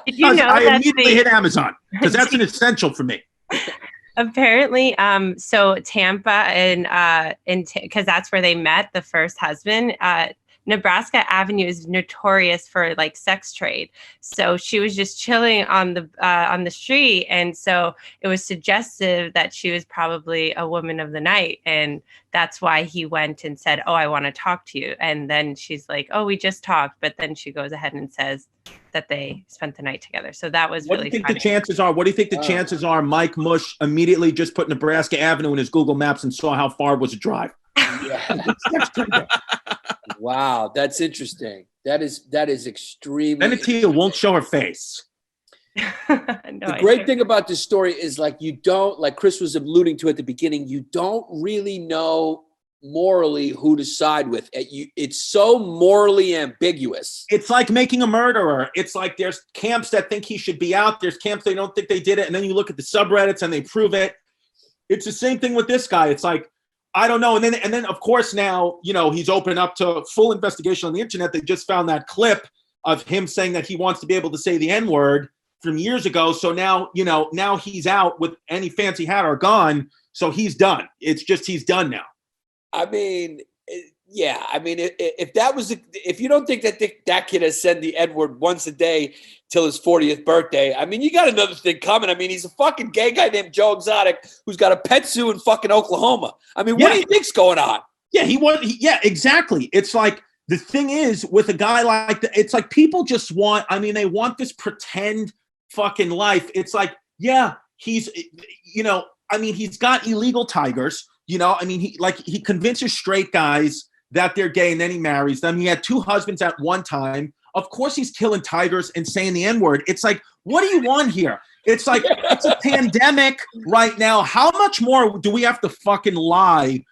Did you know I immediately hit Amazon because that's an essential for me. Apparently, so Tampa and because that's where they met, the first husband. Nebraska Avenue is notorious for like sex trade. So she was just chilling on the street, and so it was suggestive that she was probably a woman of the night, and that's why he went and said, "Oh, I want to talk to you." And then she's like, "Oh, we just talked," but then she goes ahead and says that they spent the night together. So that was really funny. What do you think the chances are Mike Mush immediately just put Nebraska Avenue in his Google Maps and saw how far was a drive? Yeah. Wow, that's interesting. That is extremely. Venetia won't show her face. The great thing about this story is like you don't, like Chris was alluding to at the beginning, you don't really know morally who to side with. It's so morally ambiguous. It's like making a murderer. It's like there's camps that think he should be out. There's camps they don't think they did it. And then you look at the subreddits and they prove it. It's the same thing with this guy. It's like, I don't know. And then of course now, you know, he's opened up to full investigation on the internet. They just found that clip of him saying that he wants to be able to say the N-word from years ago. So now, you know, now he's out with any fans he had are gone. So he's done. It's just, he's done now. I mean, yeah. I mean, if that was, if you don't think that kid has said the N-word once a day till his 40th birthday, I mean, you got another thing coming. I mean, he's a fucking gay guy named Joe Exotic who's got a pet zoo in fucking Oklahoma. I mean, what do you think's going on? Yeah, yeah, exactly. It's like, the thing is with a guy like that, it's like people just want, I mean, they want this pretend fucking life. It's like, yeah, he's, you know, I mean, he's got illegal tigers, you know, I mean, he convinces straight guys that they're gay and then he marries them. He had 2 husbands at one time. Of course he's killing tigers and saying the N-word. It's like, what do you want here? It's like, it's a pandemic right now. How much more do we have to fucking lie?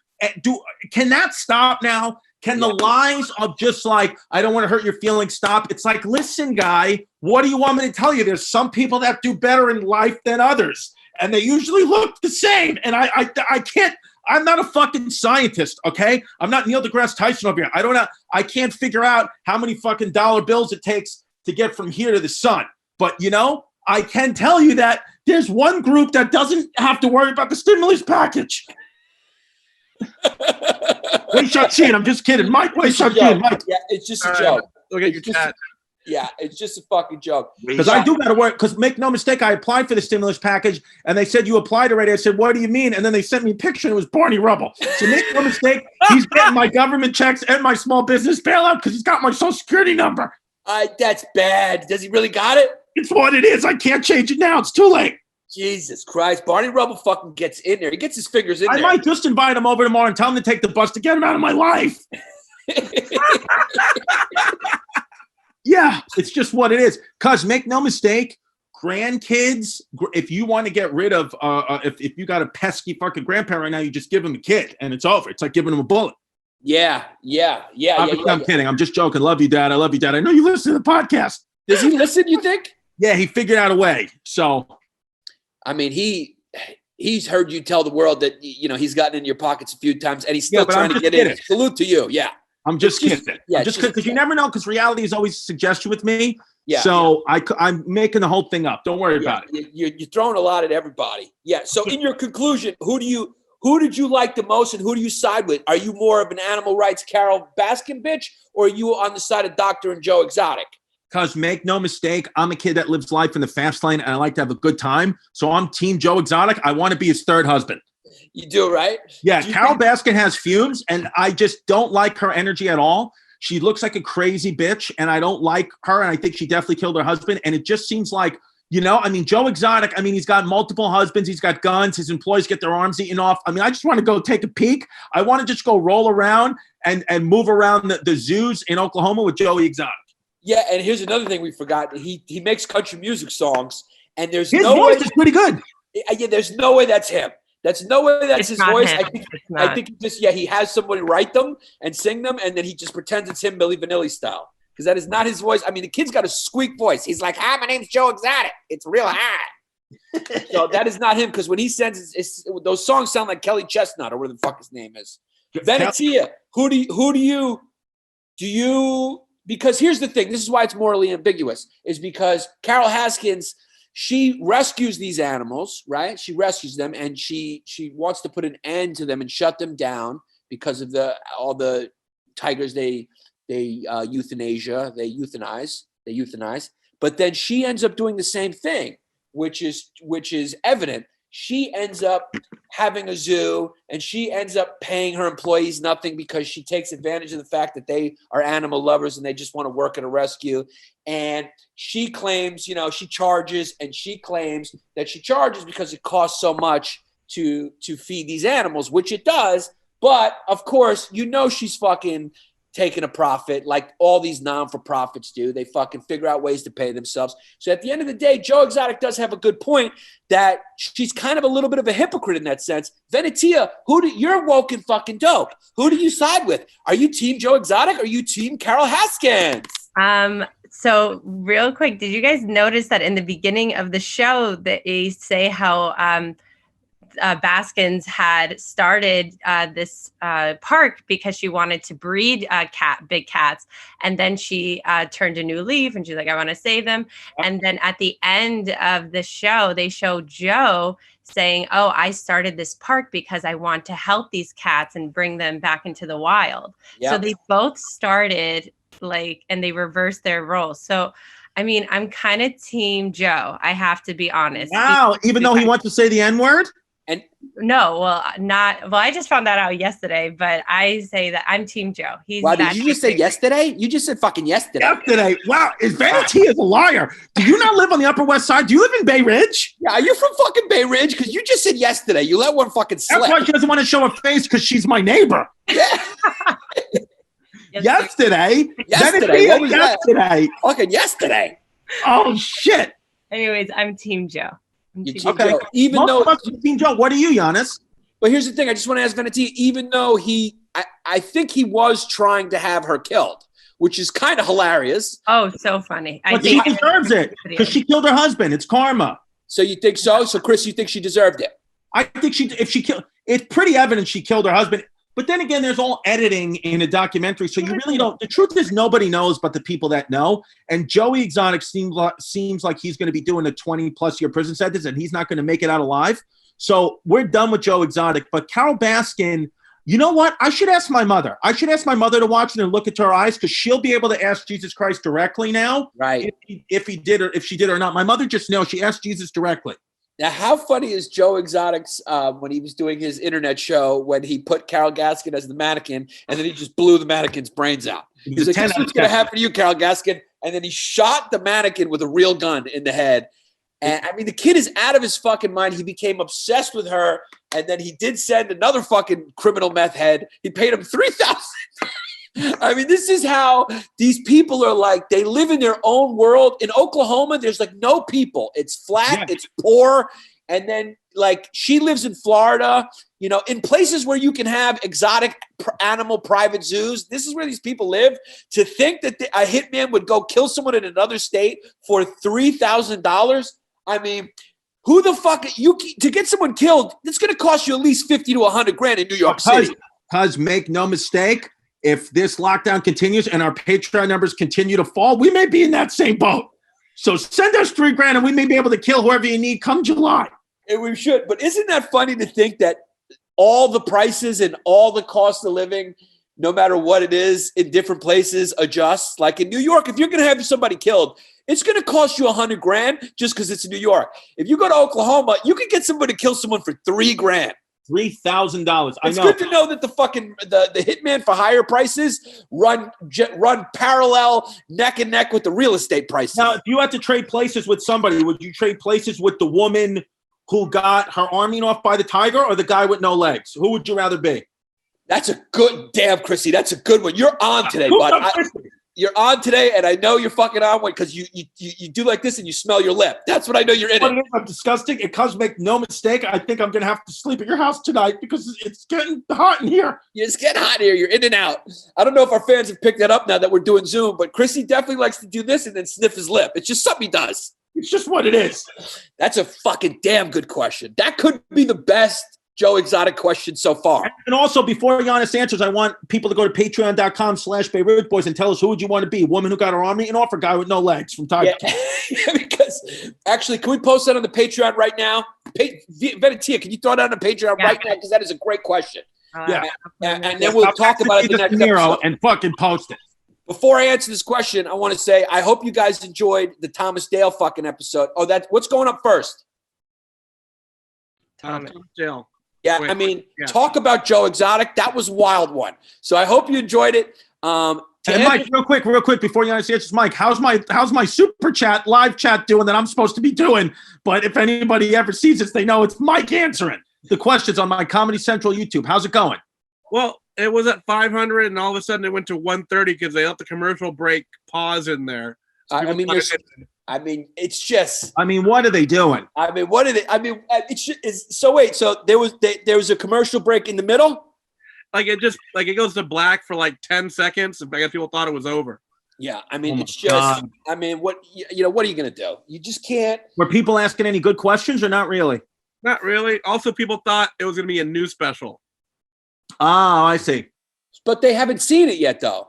Can that stop now? Can the lies of just like, I don't want to hurt your feelings stop? It's like, listen, guy, what do you want me to tell you? There's some people that do better in life than others. And they usually look the same. And I can't, I'm not a fucking scientist, okay? I'm not Neil deGrasse Tyson over here. I can't figure out how many fucking dollar bills it takes to get from here to the sun. But, you know, I can tell you that there's one group that doesn't have to worry about the stimulus package. Wait, Shaq, I'm just kidding. Mike, wait, Shaq, Mike. Yeah, it's just a joke. Look at your chat. Yeah, it's just a fucking joke. Because I do got to work. Because make no mistake, I applied for the stimulus package, and they said you applied already. I said, what do you mean? And then they sent me a picture, and it was Barney Rubble. So make no mistake, he's getting my government checks and my small business bailout because he's got my social security number. That's bad. Does he really got it? It's what it is. I can't change it now. It's too late. Jesus Christ. Barney Rubble fucking gets in there. He gets his fingers in there. I might just invite him over tomorrow and tell him to take the bus to get him out of my life. Yeah, it's just what it is. Because make no mistake, grandkids, if you want to get rid of, if you got a pesky fucking grandparent right now, you just give him a kid and it's over. It's like giving him a bullet. Yeah. I'm kidding. I'm just joking. Love you, Dad. I love you, Dad. I know you listen to the podcast. Does he listen, you think? Yeah, he figured out a way. So, I mean, he's heard you tell the world that, you know, he's gotten in your pockets a few times and he's still trying to get in. Salute to you. Yeah. I'm just kidding. Yeah, just because you never know, because reality is always a suggestion with me. Yeah. So yeah. I'm making the whole thing up. Don't worry about it. You're throwing a lot at everybody. Yeah. So in your conclusion, who did you like the most and who do you side with? Are you more of an animal rights Carol Baskin bitch, or are you on the side of Dr. and Joe Exotic? Because make no mistake, I'm a kid that lives life in the fast lane and I like to have a good time. So I'm Team Joe Exotic. I want to be his third husband. You do, right? Yeah, Carol Baskin has fumes, and I just don't like her energy at all. She looks like a crazy bitch, and I don't like her, and I think she definitely killed her husband, and it just seems like, you know, I mean, Joe Exotic, I mean, he's got multiple husbands, he's got guns, his employees get their arms eaten off. I mean, I just want to go take a peek. I want to just go roll around and move around the zoos in Oklahoma with Joey Exotic. Yeah, and here's another thing we forgot. He makes country music songs, and there's his voice is pretty good. Yeah, there's no way that's him. That's no way that's his voice. I think he has somebody write them and sing them, and then he just pretends it's him, Milli Vanilli style. Because that is not his voice. I mean, the kid's got a squeak voice. He's like, hi, my name's Joe Exotic. It's real high. So that is not him, because when he sends those songs sound like Kelly Chestnut or whatever the fuck his name is. Venetia, who do you because here's the thing, this is why it's morally ambiguous, is because Carol Haskins, she rescues these animals, right? She rescues them, and she wants to put an end to them and shut them down because of all the tigers they euthanize. But then she ends up doing the same thing, which is evident. She ends up having a zoo, and she ends up paying her employees nothing because she takes advantage of the fact that they are animal lovers and they just want to work at a rescue. And she claims, she charges, and she claims that she charges because it costs so much to feed these animals, which it does. But of course, she's fucking taking a profit like all these non-for-profits do. They fucking figure out ways to pay themselves. So at the end of the day, Joe Exotic does have a good point that she's kind of a little bit of a hypocrite in that sense. Venetia, you're woke and fucking dope. Who do you side with? Are you team Joe Exotic or are you team Carol Haskins? So real quick, did you guys notice that in the beginning of the show that they say how Baskins had started this park because she wanted to breed big cats, and then she turned a new leaf and she's like, I want to save them. And then at the end of the show, they show Joe saying, oh, I started this park because I want to help these cats and bring them back into the wild. Yep. So they both started and they reversed their roles. So I mean, I'm kind of team Joe, I have to be honest. Wow, even though he wants to say the N-word? And no, I just found that out yesterday, but I say that I'm team Joe. Wow, did you just say yesterday? You just said fucking yesterday. Yesterday. Wow, Vanity is a liar. Do you not live on the Upper West Side? Do you live in Bay Ridge? Yeah, you're from fucking Bay Ridge because you just said yesterday. You let one fucking slip. That's why she doesn't want to show her face because she's my neighbor. Yeah. Yesterday. What was yesterday. Fucking yesterday. Oh shit. Anyways, I'm team Joe. Okay. Joe. Even though team Joe, what are you, Yannis? But here's the thing. I just want to ask Venetia, even though I think he was trying to have her killed, which is kind of hilarious. Oh, so funny. But she deserves it because she killed her husband. It's karma. So you think so? So Chris, you think she deserved it? I think it's pretty evident she killed her husband. But then again, there's all editing in a documentary, so you really don't. The truth is, nobody knows but the people that know. And Joey Exotic seems like he's going to be doing a 20-plus year prison sentence, and he's not going to make it out alive. So we're done with Joe Exotic. But Carol Baskin, you know what? I should ask my mother. I should ask my mother to watch it and look into her eyes because she'll be able to ask Jesus Christ directly now. Right? If she did or not. My mother just knows. She asked Jesus directly. Now, how funny is Joe Exotic's when he was doing his internet show when he put Carol Gaskin as the mannequin and then he just blew the mannequin's brains out? He's like, this is what's going to happen to you, Carol Gaskin. And then he shot the mannequin with a real gun in the head. And I mean, the kid is out of his fucking mind. He became obsessed with her. And then he did send another fucking criminal meth head. He paid him $3,000. I mean, this is how these people are like, they live in their own world. In Oklahoma, there's like no people. It's flat, It's poor. And then like she lives in Florida, you know, in places where you can have exotic animal private zoos. This is where these people live. To think that a hitman would go kill someone in another state for $3,000. I mean, who the fuck to get someone killed, it's going to cost you at least 50 to 100 grand in New York City. Because make no mistake, if this lockdown continues and our Patreon numbers continue to fall, we may be in that same boat. So send us $3,000 and we may be able to kill whoever you need come July. And we should. But isn't that funny to think that all the prices and all the cost of living, no matter what it is in different places, adjusts? Like in New York, if you're going to have somebody killed, it's going to cost you $100 grand just because it's in New York. If you go to Oklahoma, you can get somebody to kill someone for $3,000. $3,000. It's good to know that the fucking the hitman for higher prices run parallel neck and neck with the real estate prices. Now, if you had to trade places with somebody, would you trade places with the woman who got her arm eaten off by the tiger or the guy with no legs? Who would you rather be? That's a good damn, Chrissy. That's a good one. You're on today, bud. You're on today, and I know you're fucking on one because you do like this and you smell your lip. That's what I know you're in it. I'm disgusting. It comes, make no mistake. I think I'm going to have to sleep at your house tonight because it's getting hot in here. It's getting hot here. You're in and out. I don't know if our fans have picked that up now that we're doing Zoom, but Chrissy definitely likes to do this and then sniff his lip. It's just something he does. It's just what it is. That's a fucking damn good question. That could be the best Joe Exotic question so far. And also, before Yannis answers, I want people to go to patreon.com/BayRidgeBoys and tell us who would you want to be? Woman who got her arm eaten off or guy with no legs from Tiger? Yeah, because actually, can we post that on the Patreon right now? Venetia, can you throw that on the Patreon right now? Because that is a great question. And then we'll talk about it in the next episode. And fucking post it. Before I answer this question, I want to say I hope you guys enjoyed the Thomas Dale fucking episode. Oh, what's going up first? Thomas Dale. Yeah, I mean, talk about Joe Exotic. That was a wild one. So I hope you enjoyed it. And Mike, real quick, before you answers, Mike, how's my super chat, live chat doing that I'm supposed to be doing? But if anybody ever sees this, they know it's Mike answering the questions on my Comedy Central YouTube. How's it going? Well, It was at 500, and all of a sudden it went to 130 because they let the commercial break pause in there. So it's just. I mean, what are they doing? I mean, what are they? I mean, so wait. So there was a commercial break in the middle. It goes to black for 10 seconds, and I guess people thought it was over. Yeah, I mean, it's just. God. I mean, what are you gonna do? You just can't. Were people asking any good questions or not really? Not really. Also, people thought it was gonna be a new special. Oh, I see. But they haven't seen it yet, though.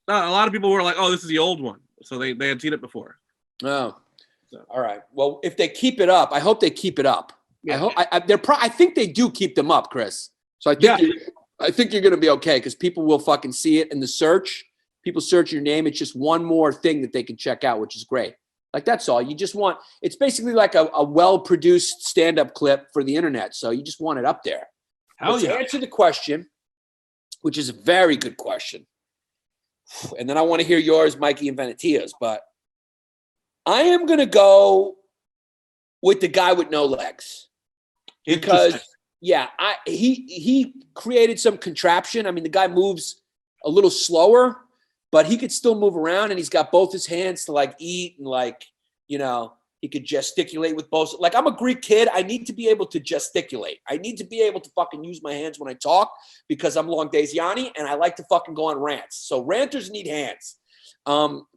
No, a lot of people were like, "Oh, this is the old one," so they had seen it before. Oh, so. All right. Well, if they keep it up, I hope they keep it up. Yeah. I think they do keep them up, Chris. So I think you're going to be okay because people will fucking see it in the search. People search your name. It's just one more thing that they can check out, which is great. That's all. You just want. It's basically like a well-produced stand-up clip for the internet. So you just want it up there. To answer the question, which is a very good question, and then I want to hear yours, Mikey and Venetia's, but I am going to go with the guy with no legs because, he created some contraption. I mean, the guy moves a little slower, but he could still move around, and he's got both his hands to eat and he could gesticulate with both. I'm a Greek kid. I need to be able to gesticulate. I need to be able to fucking use my hands when I talk because I'm Long Days Yanni and I like to fucking go on rants. So ranters need hands.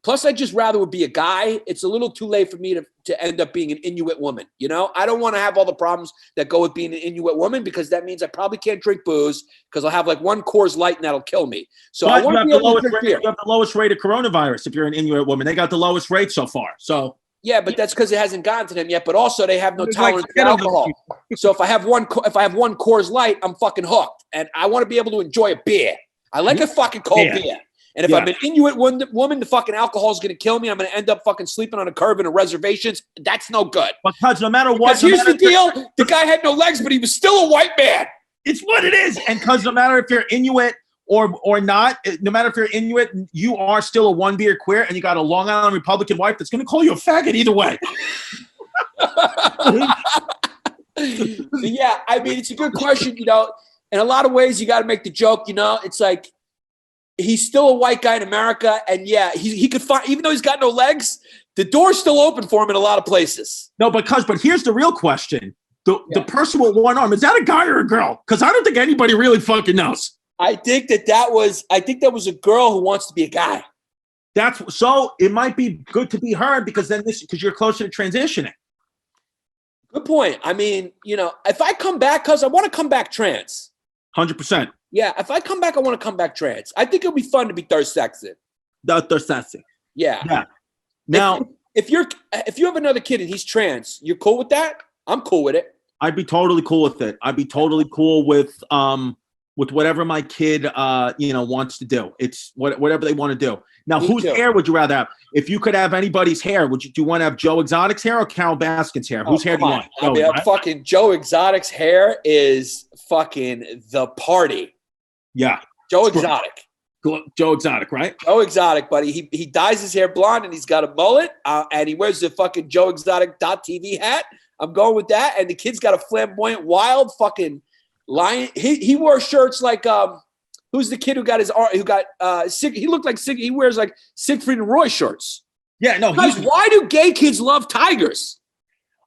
Plus, I'd just rather would be a guy. It's a little too late for me to end up being an Inuit woman. I don't want to have all the problems that go with being an Inuit woman because that means I probably can't drink booze because I'll have one Coors Light and that'll kill me. So I want to be able to drink beer. You have the lowest rate of coronavirus if you're an Inuit woman. They got the lowest rate so far. So. Yeah, but that's because it hasn't gotten to them yet. But also, they have no tolerance to alcohol. So if I have one Coors Light, I'm fucking hooked, and I want to be able to enjoy a beer. I like a fucking cold beer. And if I'm an Inuit woman, the fucking alcohol is going to kill me. I'm going to end up fucking sleeping on a curb in a reservation. That's no good. Because no matter what, here's the deal: the guy had no legs, but he was still a white man. It's what it is, and because no matter if you're Inuit. Or not, no matter if you're Inuit, you are still a one-beer queer, and you got a Long Island Republican wife that's going to call you a faggot either way. Yeah, I mean, it's a good question, In a lot of ways, you got to make the joke, It's like he's still a white guy in America, and he could find, even though he's got no legs, the door's still open for him in a lot of places. No, but here's the real question: the person with one arm, is that a guy or a girl? Because I don't think anybody really fucking knows. I think that was a girl who wants to be a guy. So it might be good to be her because you're closer to transitioning. Good point. I mean, if I come back, because I want to come back trans. 100%. Yeah, if I come back, I want to come back trans. I think it'll be fun to be third-sexed. Third-sexed. Yeah. Now, if you have another kid and he's trans, you're cool with that? I'm cool with it. I'd be totally cool with it. I'd be totally cool with whatever my kid wants to do. It's whatever they want to do. Now, whose hair would you rather have? If you could have anybody's hair, do you want to have Joe Exotic's hair or Carol Baskin's hair? Whose hair do you want? Fucking Joe Exotic's hair is fucking the party. Yeah. Joe Exotic. Joe Exotic, right? Joe Exotic, buddy. He dyes his hair blonde and he's got a mullet and he wears the fucking Joe Exotic.tv hat. I'm going with that. And the kid's got a flamboyant, wild fucking lion. He wore shirts like who's the kid who got he looked like he wears like Siegfried and Roy shirts. Yeah, no. Why do gay kids love tigers?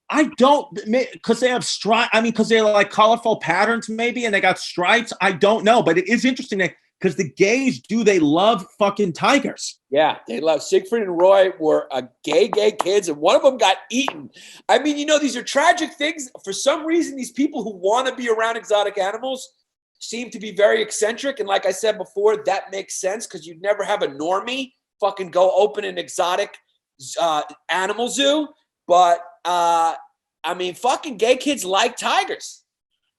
I don't, because they have stripes. I mean, because they're like colorful patterns maybe, and they got stripes. I don't know, but it is interesting because the gays they love fucking tigers. Yeah, they love Siegfried and Roy were gay kids, and one of them got eaten. I mean, these are tragic things. For some reason, these people who want to be around exotic animals seem to be very eccentric. And like I said before, that makes sense because you'd never have a normie fucking go open an exotic animal zoo. But, I mean, fucking gay kids like tigers.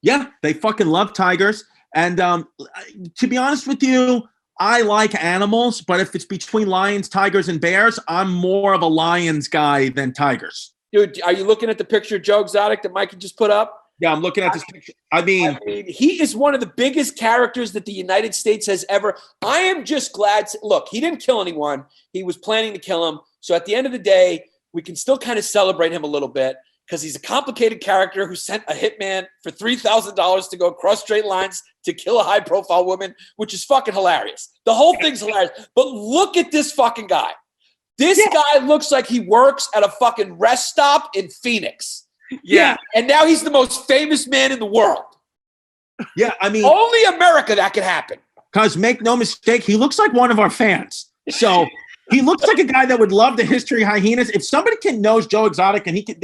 Yeah, they fucking love tigers. And to be honest with you, I like animals, but if it's between lions, tigers, and bears, I'm more of a lions guy than tigers. Dude, are you looking at the picture of Joe Exotic that Mikey just put up? Yeah, I'm looking at this picture. I mean, he is one of the biggest characters that the United States has ever. I am just glad. Look, he didn't kill anyone. He was planning to kill him. So at the end of the day, we can still kind of celebrate him a little bit. because he's a complicated character who sent a hitman for $3,000 to go across straight lines to kill a high-profile woman, which is fucking hilarious. The whole thing's hilarious. But look at this fucking guy. This guy looks like he works at a fucking rest stop in Phoenix. Yeah. And now he's the most famous man in the world. Yeah, I mean, only America that could happen. Because make no mistake, he looks like one of our fans. So he looks like a guy that would love the history of Hyenas. If somebody knows Joe Exotic and he can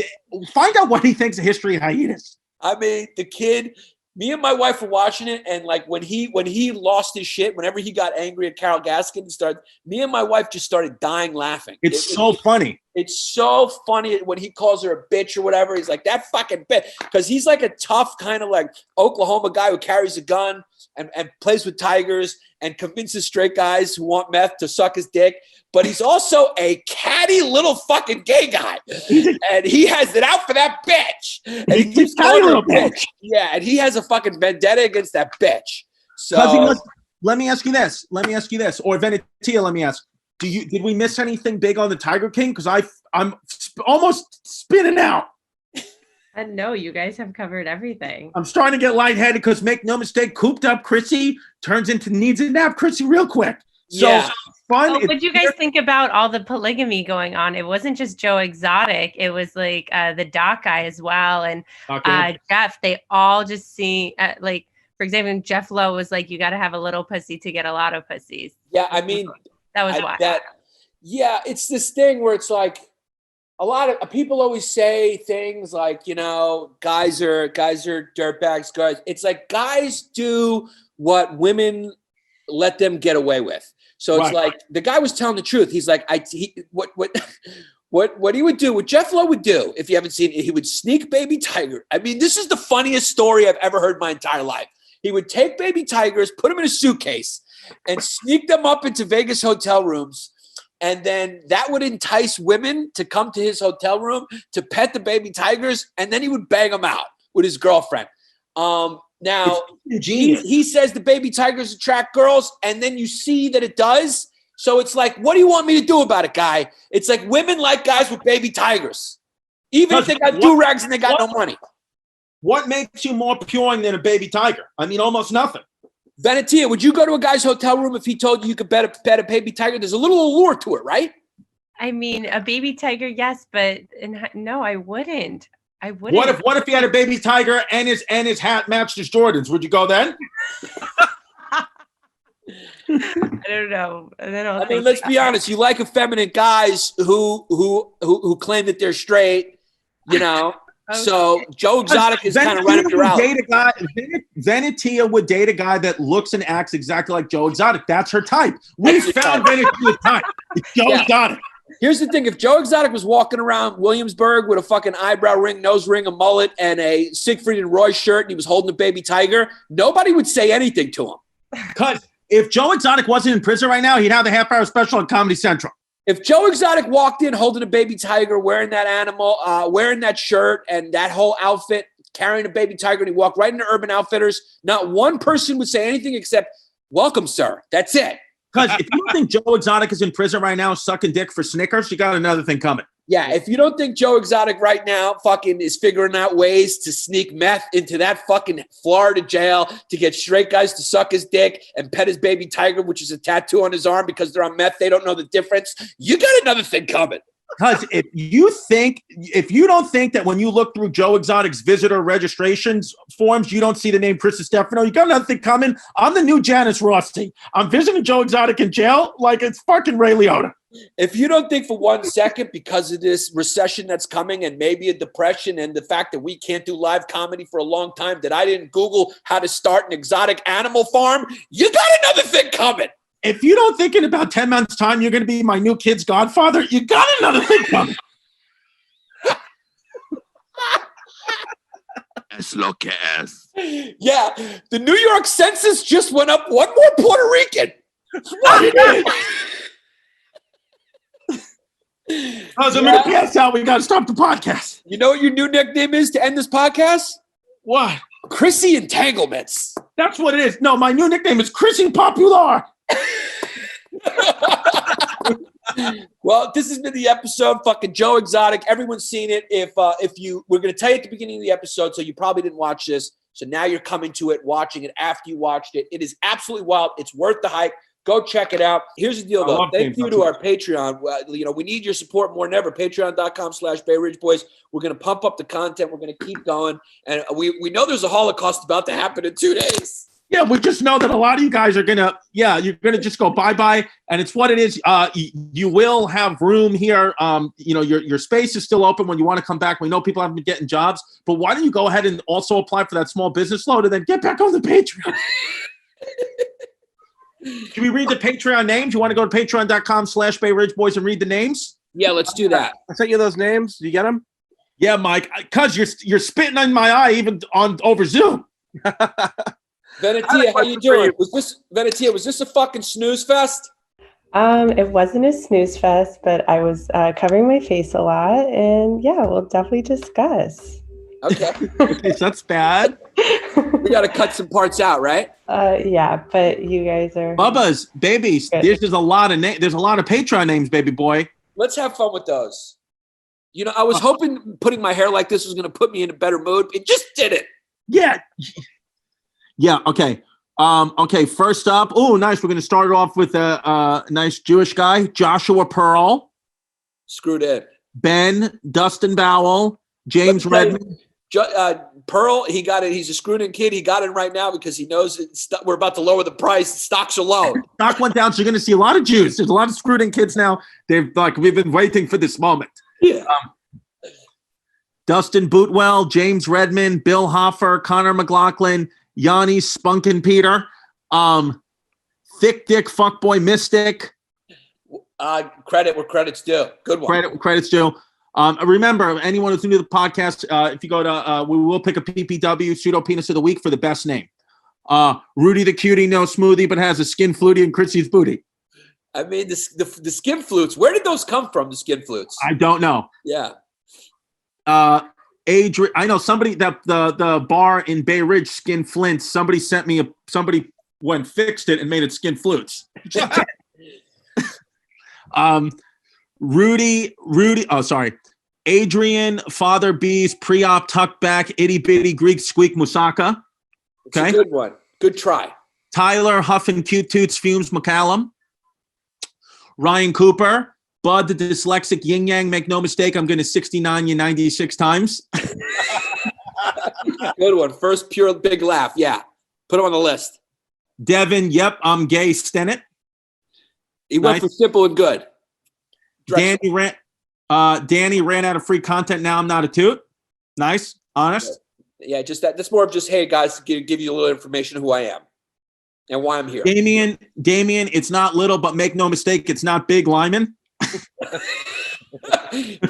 find out what he thinks of history of Hyenas. I mean, the kid, me and my wife were watching it, and like when he lost his shit, whenever he got angry at Carol Gaskin, me and my wife just started dying laughing. It's so funny. It's so funny when he calls her a bitch or whatever. He's like, that fucking bitch. Because he's like a tough kind of like Oklahoma guy who carries a gun and plays with tigers and convinces straight guys who want meth to suck his dick. But he's also a catty little fucking gay guy. And he has it out for that bitch. And he keeps calling her a bitch. Yeah, and he has a fucking vendetta against that bitch. So let me ask you this. Or Venetia, let me ask. Did we miss anything big on the Tiger King? Because I'm almost spinning out. No, you guys have covered everything. I'm starting to get lightheaded because make no mistake, cooped up Chrissy turns into needs a nap Chrissy real quick. So fun. What do you guys think about all the polygamy going on? It wasn't just Joe Exotic. It was like the Doc guy as well. And Jeff, they all just see like, for example, Jeff Lowe was like, you got to have a little pussy to get a lot of pussies. Yeah, I mean, that was why. It's this thing where it's like a lot of people always say things like, you know, guys are dirtbags, guys. It's like guys do what women let them get away with. So it's like the guy was telling the truth. He's like, what he would do, what Jeff Lowe would do, if you haven't seen it, he would sneak baby tiger. I mean, this is the funniest story I've ever heard in my entire life. He would take baby tigers, put them in a suitcase, and sneak them up into Vegas hotel rooms. And then that would entice women to come to his hotel room to pet the baby tigers, and then he would bang them out with his girlfriend. Now, he says the baby tigers attract girls, and then you see that it does. So it's like, what do you want me to do about it, guy? It's like women like guys with baby tigers, even if they got do-rags and they got no money. What makes you more pure than a baby tiger? I mean, almost nothing. Venetia, would you go to a guy's hotel room if he told you could pet a baby tiger? There's a little allure to it, right? I mean, a baby tiger, yes, but no, I wouldn't. What if he had a baby tiger and his hat matched his Jordans? Would you go then? I don't know. I mean, let's be honest. You like effeminate guys who claim that they're straight, you know. Okay. So Joe Exotic is kind of right up your alley. Venetia would date a guy that looks and acts exactly like Joe Exotic. That's her type. We found Venetia's type. Joe Exotic. Here's the thing. If Joe Exotic was walking around Williamsburg with a fucking eyebrow ring, nose ring, a mullet, and a Siegfried and Roy shirt, and he was holding a baby tiger, nobody would say anything to him. Because if Joe Exotic wasn't in prison right now, he'd have the half-hour special on Comedy Central. If Joe Exotic walked in holding a baby tiger, wearing that animal, wearing that shirt and that whole outfit, carrying a baby tiger, and he walked right into Urban Outfitters, not one person would say anything except, welcome, sir. That's it. Because if you don't think Joe Exotic is in prison right now sucking dick for Snickers, you got another thing coming. Yeah, if you don't think Joe Exotic right now fucking is figuring out ways to sneak meth into that fucking Florida jail to get straight guys to suck his dick and pet his baby tiger, which is a tattoo on his arm because they're on meth, they don't know the difference, you got another thing coming. Because if you don't think that when you look through Joe Exotic's visitor registrations forms, you don't see the name Chris Distefano, you got another thing coming. I'm the new Janice Rossi. I'm visiting Joe Exotic in jail like it's fucking Ray Liotta. If you don't think for 1 second, because of this recession that's coming and maybe a depression and the fact that we can't do live comedy for a long time, that I didn't Google how to start an exotic animal farm, you got another thing coming. If you don't think in about 10 months' time you're going to be my new kid's godfather, you got another thing coming. That's lo que es. Yeah, the New York census just went up one more Puerto Rican. What it is. How's it make us out? We got to stop the podcast. You know what your new nickname is to end this podcast? What? Chrissy Entanglements. That's what it is. No, my new nickname is Chrissy Popular. Well, this has been the episode. Fucking Joe Exotic. Everyone's seen it. We're going to tell you at the beginning of the episode, so you probably didn't watch this. So now you're coming to it, watching it after you watched it. It is absolutely wild. It's worth the hype. Go check it out. Here's the deal, though. Thank you to our Patreon. We need your support more than ever. Patreon.com/Bay Ridge Boys. We're going to pump up the content. We're going to keep going. And we know there's a Holocaust about to happen in 2 days. Yeah, we just know that a lot of you guys are gonna, you're gonna just go bye-bye, and it's what it is. You will have room here. Your space is still open when you want to come back. We know people haven't been getting jobs, but why don't you go ahead and also apply for that small business loan and then get back on the Patreon? Can we read the Patreon names? You want to go to patreon.com/Bay Ridge Boys and read the names? Yeah, let's do that. I sent you those names. Did you get them? Yeah, Mike, because you're spitting in my eye even over Zoom. Venetia, how you doing? Was this a fucking snooze fest? It wasn't a snooze fest, but I was covering my face a lot, and yeah, we'll definitely discuss. Okay. That's bad. We got to cut some parts out, right? Yeah, but you guys are Bubba's babies. There's a lot of there's a lot of Patreon names, baby boy. Let's have fun with those. I was hoping putting my hair like this was going to put me in a better mood. It just didn't. Yeah. Yeah. Okay. Okay. First up. Oh, nice. We're going to start it off with a nice Jewish guy, Joshua Pearl. Screwed in. Ben, Dustin Bowell, James Redmond. Pearl, he got it. He's a screwed in kid. He got it right now because he knows we're about to lower the price. Stocks are low. Stock went down, so you're going to see a lot of Jews. There's a lot of screwed in kids now. We've been waiting for this moment. Yeah. Dustin Bootwell, James Redmond, Bill Hoffer, Connor McLaughlin, Yannis Spunkin Peter, Thick Dick Fuckboy Mystic. Credit where credit's due. Good one. Credit's due. Remember, anyone who's new to the podcast, if you go to, we will pick a PPW, pseudo penis of the week for the best name. Rudy the Cutie, no smoothie, but has a skin flutie and Chrissy's booty. I mean, the skin flutes. Where did those come from? The skin flutes. I don't know. Yeah. Adrian, I know somebody that the bar in Bay Ridge, Skin Flints. Somebody sent me somebody went fixed it and made it Skin Flutes. Rudy. Oh, sorry. Adrian, Father Bees, pre-op tuck back, itty bitty Greek squeak Musaka. Okay. It's a good one. Good try. Tyler, Huffin' Cute Toots, Fumes McCallum. Ryan Cooper, Bud the dyslexic yin yang. Make no mistake, I'm going to 69 you 96 times. Good one. First pure big laugh. Yeah. Put him on the list. Devin, yep, I'm gay. Stennett. He went for simple and good. Danny ran out of free content. Now I'm not a toot. Nice. Honest. Yeah, just that. That's more of just, hey, guys, give you a little information of who I am and why I'm here. Damien, it's not little, but make no mistake, it's not big Lyman. Put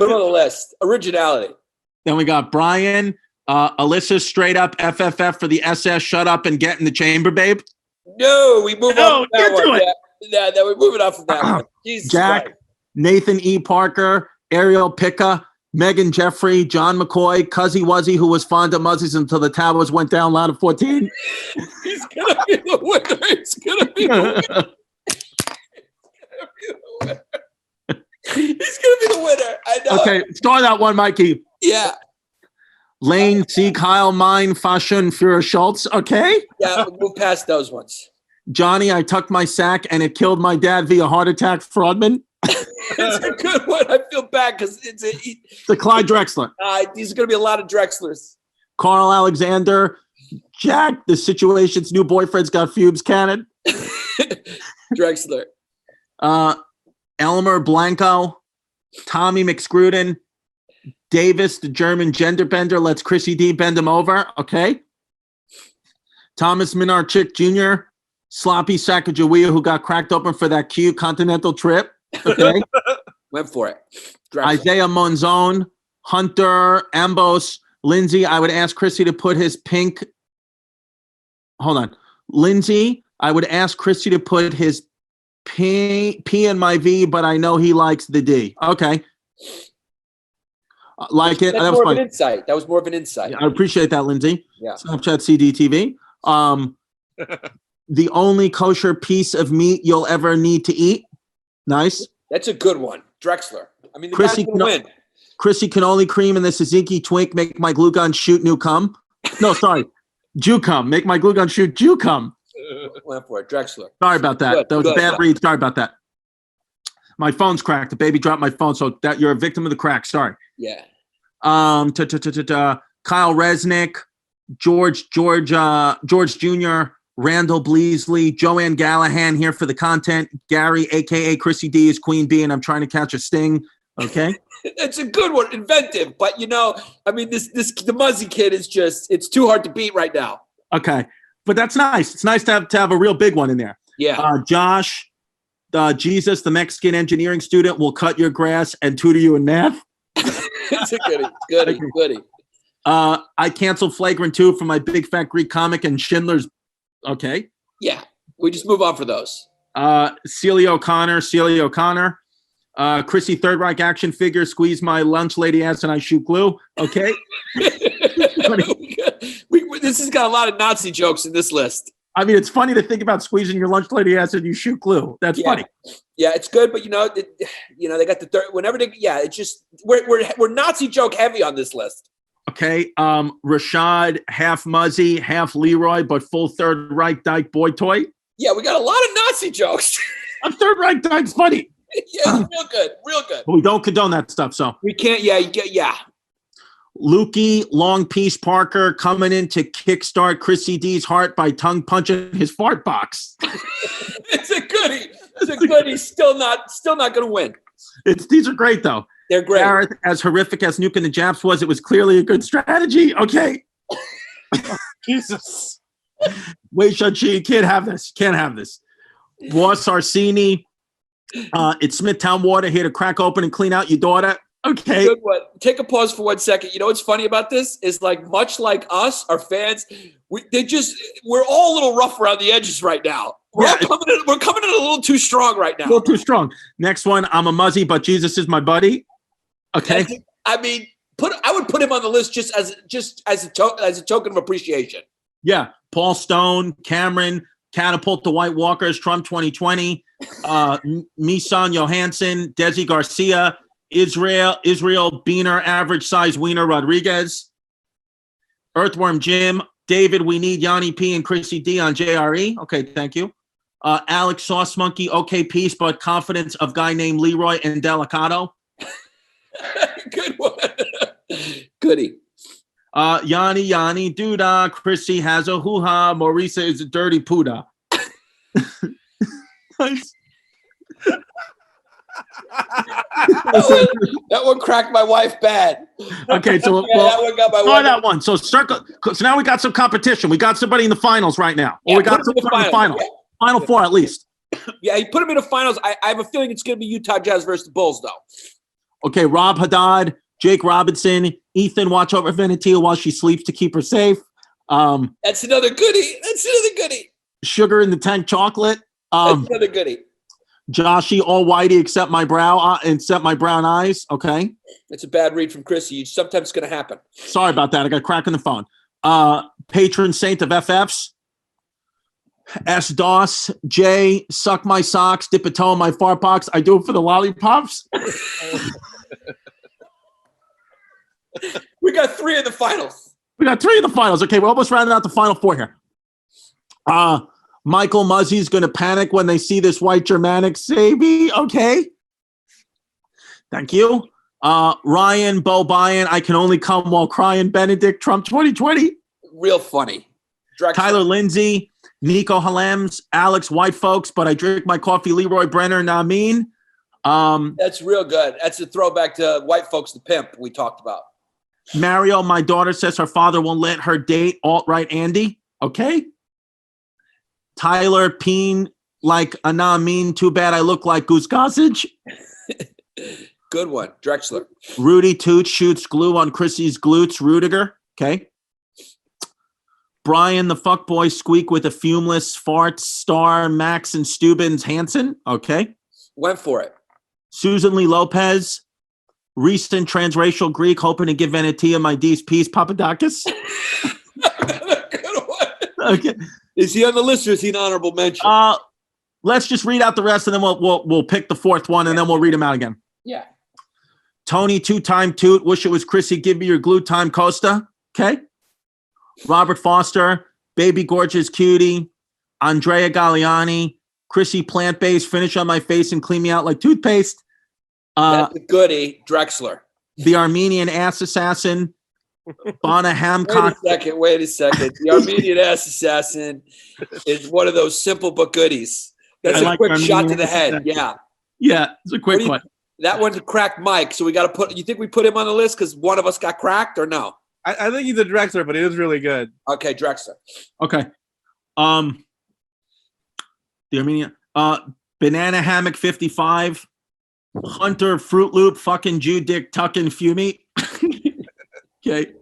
him on the list. Originality. Then we got Brian, Alyssa, straight up FFF for the SS. Shut up and get in the chamber, babe. No, we move on from that one. Yeah, we're moving off from that one. Jesus Jack, Christ. Nathan E. Parker, Ariel Picca, Megan Jeffrey, John McCoy, Cuzzy Wuzzy, who was fond of Muzzies until the towers went down loud of 14. He's going to be the winner. He's going to be the winner. He's going to be the winner. I know. Okay, start that one, Mikey. Yeah. Lane, C. Kyle, Mine, Fashion, Führer, Schultz. Okay? Yeah, we'll move past those ones. Johnny, I tucked my sack and it killed my dad via heart attack, Fraudman. It's a good one. I feel bad because it's the Clyde Drexler. These are going to be a lot of Drexlers. Carl Alexander, Jack, the situation's new boyfriend's got Fubes Cannon. Drexler. Elmer Blanco, Tommy McScruden, Davis, the German gender bender, lets Chrissy D bend him over. Okay. Thomas Minarchik Jr., Sloppy Sacagawea, who got cracked open for that cute continental trip. Okay. Went for it. Drexler. Isaiah Monzone, Hunter, Ambos, Lindsay. I would ask Chrissy to put his pink. Hold on. Lindsay, I would ask Chrissy to put his P in my V, but I know he likes the D. Okay. Like it. That's that was more fun. of an insight. That was more of an insight. Yeah, I appreciate that, Lindsay. Yeah. Snapchat CDTV. The only kosher piece of meat you'll ever need to eat. Nice. That's a good one. Drexler. I mean, the Chrissy guy's going to win. Chrissy Cannoli Cream and the Suzuki Twink make my glue gun shoot new cum. No, sorry. Jew cum. Make my glue gun shoot Jew cum. Went for it. Drexler. Sorry about that. Good, That was a bad good. read. Sorry about that. My phone's cracked. The baby dropped my phone, so that you're a victim of the crack. Sorry. Yeah. Kyle Resnick, George Jr., Randall Bleasley, Joanne Gallahan here for the content. Gary, aka Chrissy D, is Queen Bee, and I'm trying to catch a sting. Okay. It's a good one, inventive, but I mean, the Muzzy kid is it's too hard to beat right now. Okay, but that's nice. It's nice to have a real big one in there. Yeah. Josh, Jesus, the Mexican engineering student, will cut your grass and tutor you in math. It's a goodie. I canceled Flagrant 2 for my big fat Greek comic and Schindler's. Okay. Yeah, we just move on for those. Celia O'Connor. Chrissy Third Reich action figure, squeeze my lunch lady ass and I shoot glue. Okay. This has got a lot of Nazi jokes in this list. I mean, it's funny to think about squeezing your lunch lady ass and you shoot glue. That's funny. Yeah, it's good, but they got the third. Whenever it's just we're Nazi joke heavy on this list. Okay. Rashad, half Muzzy, half Leroy, but full Third Reich Dyke boy toy. Yeah, we got a lot of Nazi jokes. A Third Reich Dyke's funny. Yeah, real good. But we don't condone that stuff, so we can't. Yeah. Lukey, Long Piece Parker coming in to kickstart Chrissy D's heart by tongue punching his fart box. It's a goodie. Still not going to win. These are great though. They're great. Gareth, as horrific as nuking the Japs was, it was clearly a good strategy. Okay. Jesus. Wait, Shun-Chi, you can't have this. Ross Arsini, it's Smithtown Water here to crack open and clean out your daughter. Okay. Good one. Take a pause for 1 second. You know what's funny about this is much like us, our fans, we're all a little rough around the edges right now. We're coming in a little too strong right now. A little too strong. Next one, I'm a Muzzy, but Jesus is my buddy. Okay. I mean, I would put him on the list just as a token of appreciation. Yeah. Paul Stone, Cameron, Catapult the White Walkers, Trump 2020, Misan Johansson, Desi Garcia, Israel Beaner, average size Wiener Rodriguez, Earthworm Jim, David, we need Yanni P and Chrissy D on JRE. Okay, thank you. Alex Sauce Monkey, okay, peace, but confidence of guy named Leroy and Delicato. Good one. Goodie. Yanni, Duda, Chrissy has a hoo-ha, Marisa is a dirty puda. Nice. That one cracked my wife bad. Okay, so that one got my wife. That one. So now we got some competition. We got somebody in the finals right now. Yeah, we got somebody in the finals. Yeah. Final four at least. Yeah, he put him in the finals. I have a feeling it's going to be Utah Jazz versus the Bulls, though. Okay, Rob Haddad, Jake Robinson, Ethan, watch over Venetia while she sleeps to keep her safe. That's another goodie. Sugar in the Tank chocolate. That's another goodie. Joshy, all whitey except my brow, except my brown eyes. Okay. It's a bad read from Chrissy. Sometimes it's going to happen. Sorry about that. I got a crack on the phone. Patron saint of FFs. S. Doss, J. Suck my socks, dip a toe in my fart box. I do it for the lollipops. We got 3 in the finals. Okay, we're almost rounding out the final 4 here. Michael Muzzy's going to panic when they see this white Germanic Sabi. Okay. Thank you. Ryan Bobian, I can only come while crying. Benedict Trump 2020. Real funny. Tyler Lindsay, Nico Halems, Alex White Folks, but I drink my coffee, Leroy Brenner, Namin. That's real good. That's a throwback to White Folks, the pimp we talked about. Mario, my daughter says her father won't let her date alt-right Andy. Okay. Tyler Peen, like a Namin, too bad I look like Goose Gossage. Good one. Drexler. Rudy Toots shoots glue on Chrissy's glutes. Rudiger. Okay. Brian the fuckboy squeak with a fumeless fart star Max and Stubbins Hansen. Okay. Went for it. Susan Lee Lopez. Recent transracial Greek hoping to give Venetia my D's piece. Papadakis. Good one. Okay. Is he on the list or is he an honorable mention? let's just read out the rest, and then we'll pick the fourth one, and then we'll read them out again. Yeah. Tony, 2-time toot. Wish it was Chrissy. Give me your glue time Costa. Okay. Robert Foster, baby gorgeous cutie. Andrea Galliani, Chrissy plant-based. Finish on my face and clean me out like toothpaste. That's a goodie. Drexler. The Armenian ass assassin. Bonna Hamcock. Wait a second. The Armenian ass assassin is one of those simple but goodies. That's a quick shot to the head. Yeah. Yeah, it's a quick one. That one's a cracked Mike, so we got to put. You think we put him on the list because one of us got cracked, or no? I think he's a Drexler, but he is really good. Okay, Drexler. Okay. The Armenian Banana Hammock 55, Hunter Fruit Loop, fucking Jew Dick Tuckin Fumey. Okay.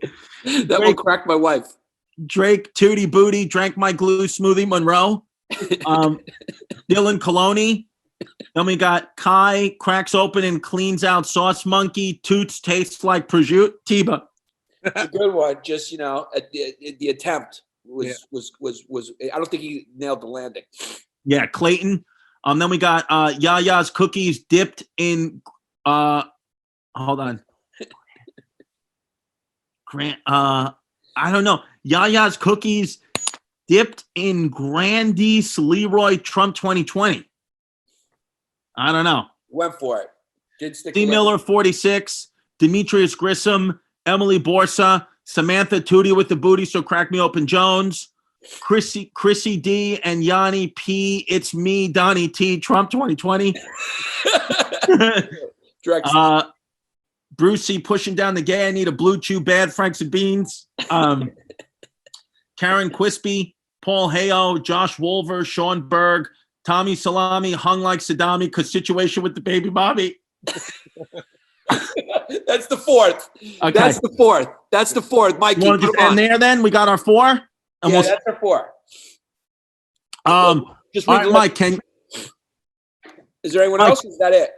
That will crack my wife. Drake Tootie Booty, drank my glue smoothie Monroe. Dylan Coloni. Then we got Kai, cracks open and cleans out sauce monkey, toots tastes like prosciutto. Tiba. A good one. Just, the attempt was I don't think he nailed the landing. Yeah, Clayton. Then we got Yaya's cookies dipped in hold on. Grant I don't know. Yaya's cookies dipped in Grandis Leroy Trump 2020. I don't know. Went for it. Did stick. D. Miller 46, Demetrius Grissom, Emily Borsa, Samantha Tootie with the booty, so crack me open Jones, Chrissy D, and Yanni P. It's me, Donnie T. Trump 2020. Brucey pushing down the gay. I need a blue chew bad. Franks and beans. Karen Quispy, Paul Hayo, Josh Wolver, Sean Berg, Tommy Salami, hung like Saddami, because situation with the baby Bobby. That's the fourth. Okay. That's the fourth. Mikey, you want to just end there then? We got our four? And that's our four. Just all right, Mike, is there anyone else? Is that it?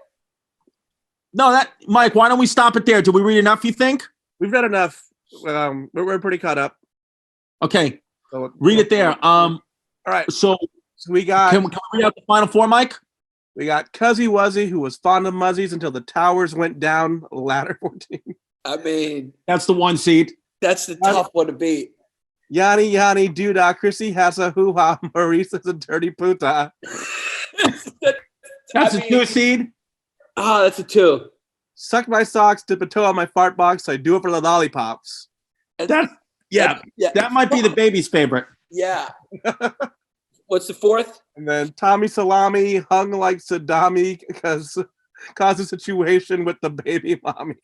No, Mike, why don't we stop it there? Did we read enough, you think? We've read enough. We're pretty caught up. Okay. So, read it there. All right. So we got. Can we read out the final four, Mike? We got Cuzzy Wuzzy, who was fond of muzzies until the towers went down, ladder 14. I mean, that's the one seed. That's the tough one to beat. Yanni, Duda, Chrissy has a hoo-ha, Maurice is a dirty puta. That's a 2 seed. Oh, that's a 2. Suck my socks, dip a toe on my fart box, I do it for the lollipops. That might be the baby's favorite. Yeah. What's the fourth? And then Tommy Salami, hung like Saddami, because caused a situation with the baby mommy.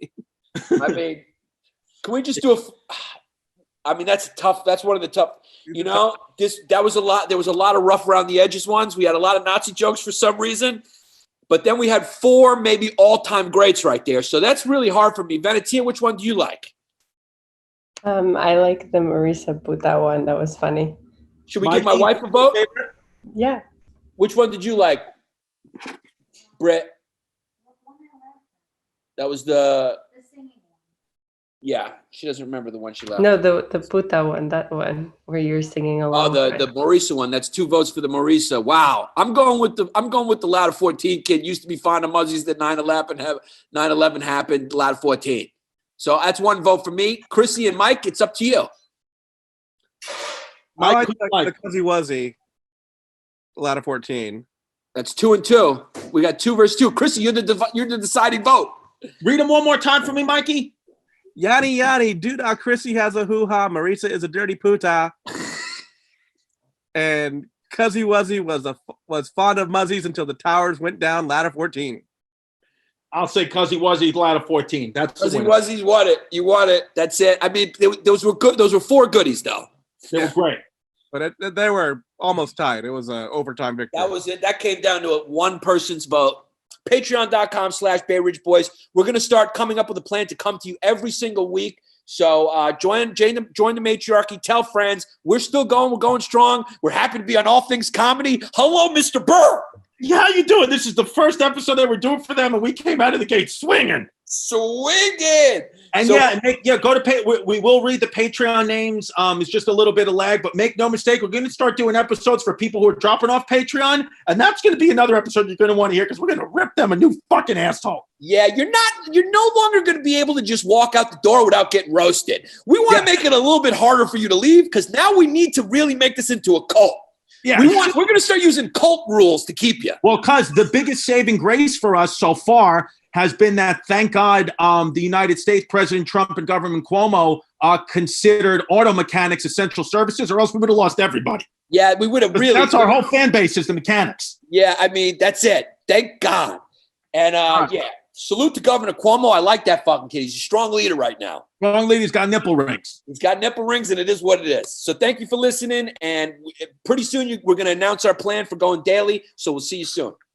I mean, can we just do that's one of the tough, that was a lot. There was a lot of rough around the edges ones. We had a lot of Nazi jokes for some reason, but then we had 4 maybe all-time greats right there. So that's really hard for me. Venetia, which one do you like? I like the Marisa Puta one. That was funny. Should we give my wife a vote? Yeah. Which one did you like, Britt? That was the singing one. Yeah, she doesn't remember the one she left. No, the Puta one, that one where you're singing along. Oh, the Marisa one. That's 2 votes for the Marisa. Wow. I'm going with the Ladder 14 kid. Used to be fond of muzzies that 9/11 happened, Ladder 14. So that's 1 vote for me. Chrissy and Mike, it's up to you. Mike, the Cuzzy Wuzzy, Ladder 14. That's 2 and 2. We got 2 versus 2. Chrissy, you're the deciding vote. Read them one more time for me, Mikey. Yanni, Duda, Chrissy has a hoo-ha, Marisa is a dirty puta. And Cuzzy Wuzzy was fond of muzzies until the towers went down, ladder 14. I'll say Cuzzy Wuzzy, ladder 14. That's Cuzzy Wuzzy's won it. You won it. That's it. I mean, those were good. Those were 4 goodies, though. They were great. But they were almost tied. It was an overtime victory. That was it. That came down to one person's vote. Patreon.com/Bay Ridge Boys. We're going to start coming up with a plan to come to you every single week. So join the matriarchy. Tell friends. We're still going. We're going strong. We're happy to be on All Things Comedy. Hello, Mr. Burr. Yeah, how you doing? This is the first episode that we're doing for them, and we came out of the gate swinging. Swinging. And go to we will read the Patreon names. It's just a little bit of lag, but make no mistake, we're going to start doing episodes for people who are dropping off Patreon, and that's going to be another episode you're going to want to hear because we're going to rip them a new fucking asshole. Yeah, you're no longer going to be able to just walk out the door without getting roasted. We want to make it a little bit harder for you to leave because now we need to really make this into a cult. Yeah, we're going to start using cult rules to keep you. Well, because the biggest saving grace for us so far has been that, thank God, the United States, President Trump and Governor Cuomo considered auto mechanics essential services, or else we would have lost everybody. Yeah, we would have really. That's our whole fan base is the mechanics. Yeah, I mean, that's it. Thank God. And salute to Governor Cuomo. I like that fucking kid. He's a strong leader right now. Strong leader. He's got nipple rings. He's got nipple rings, and it is what it is. So thank you for listening. And pretty soon we're going to announce our plan for going daily. So we'll see you soon.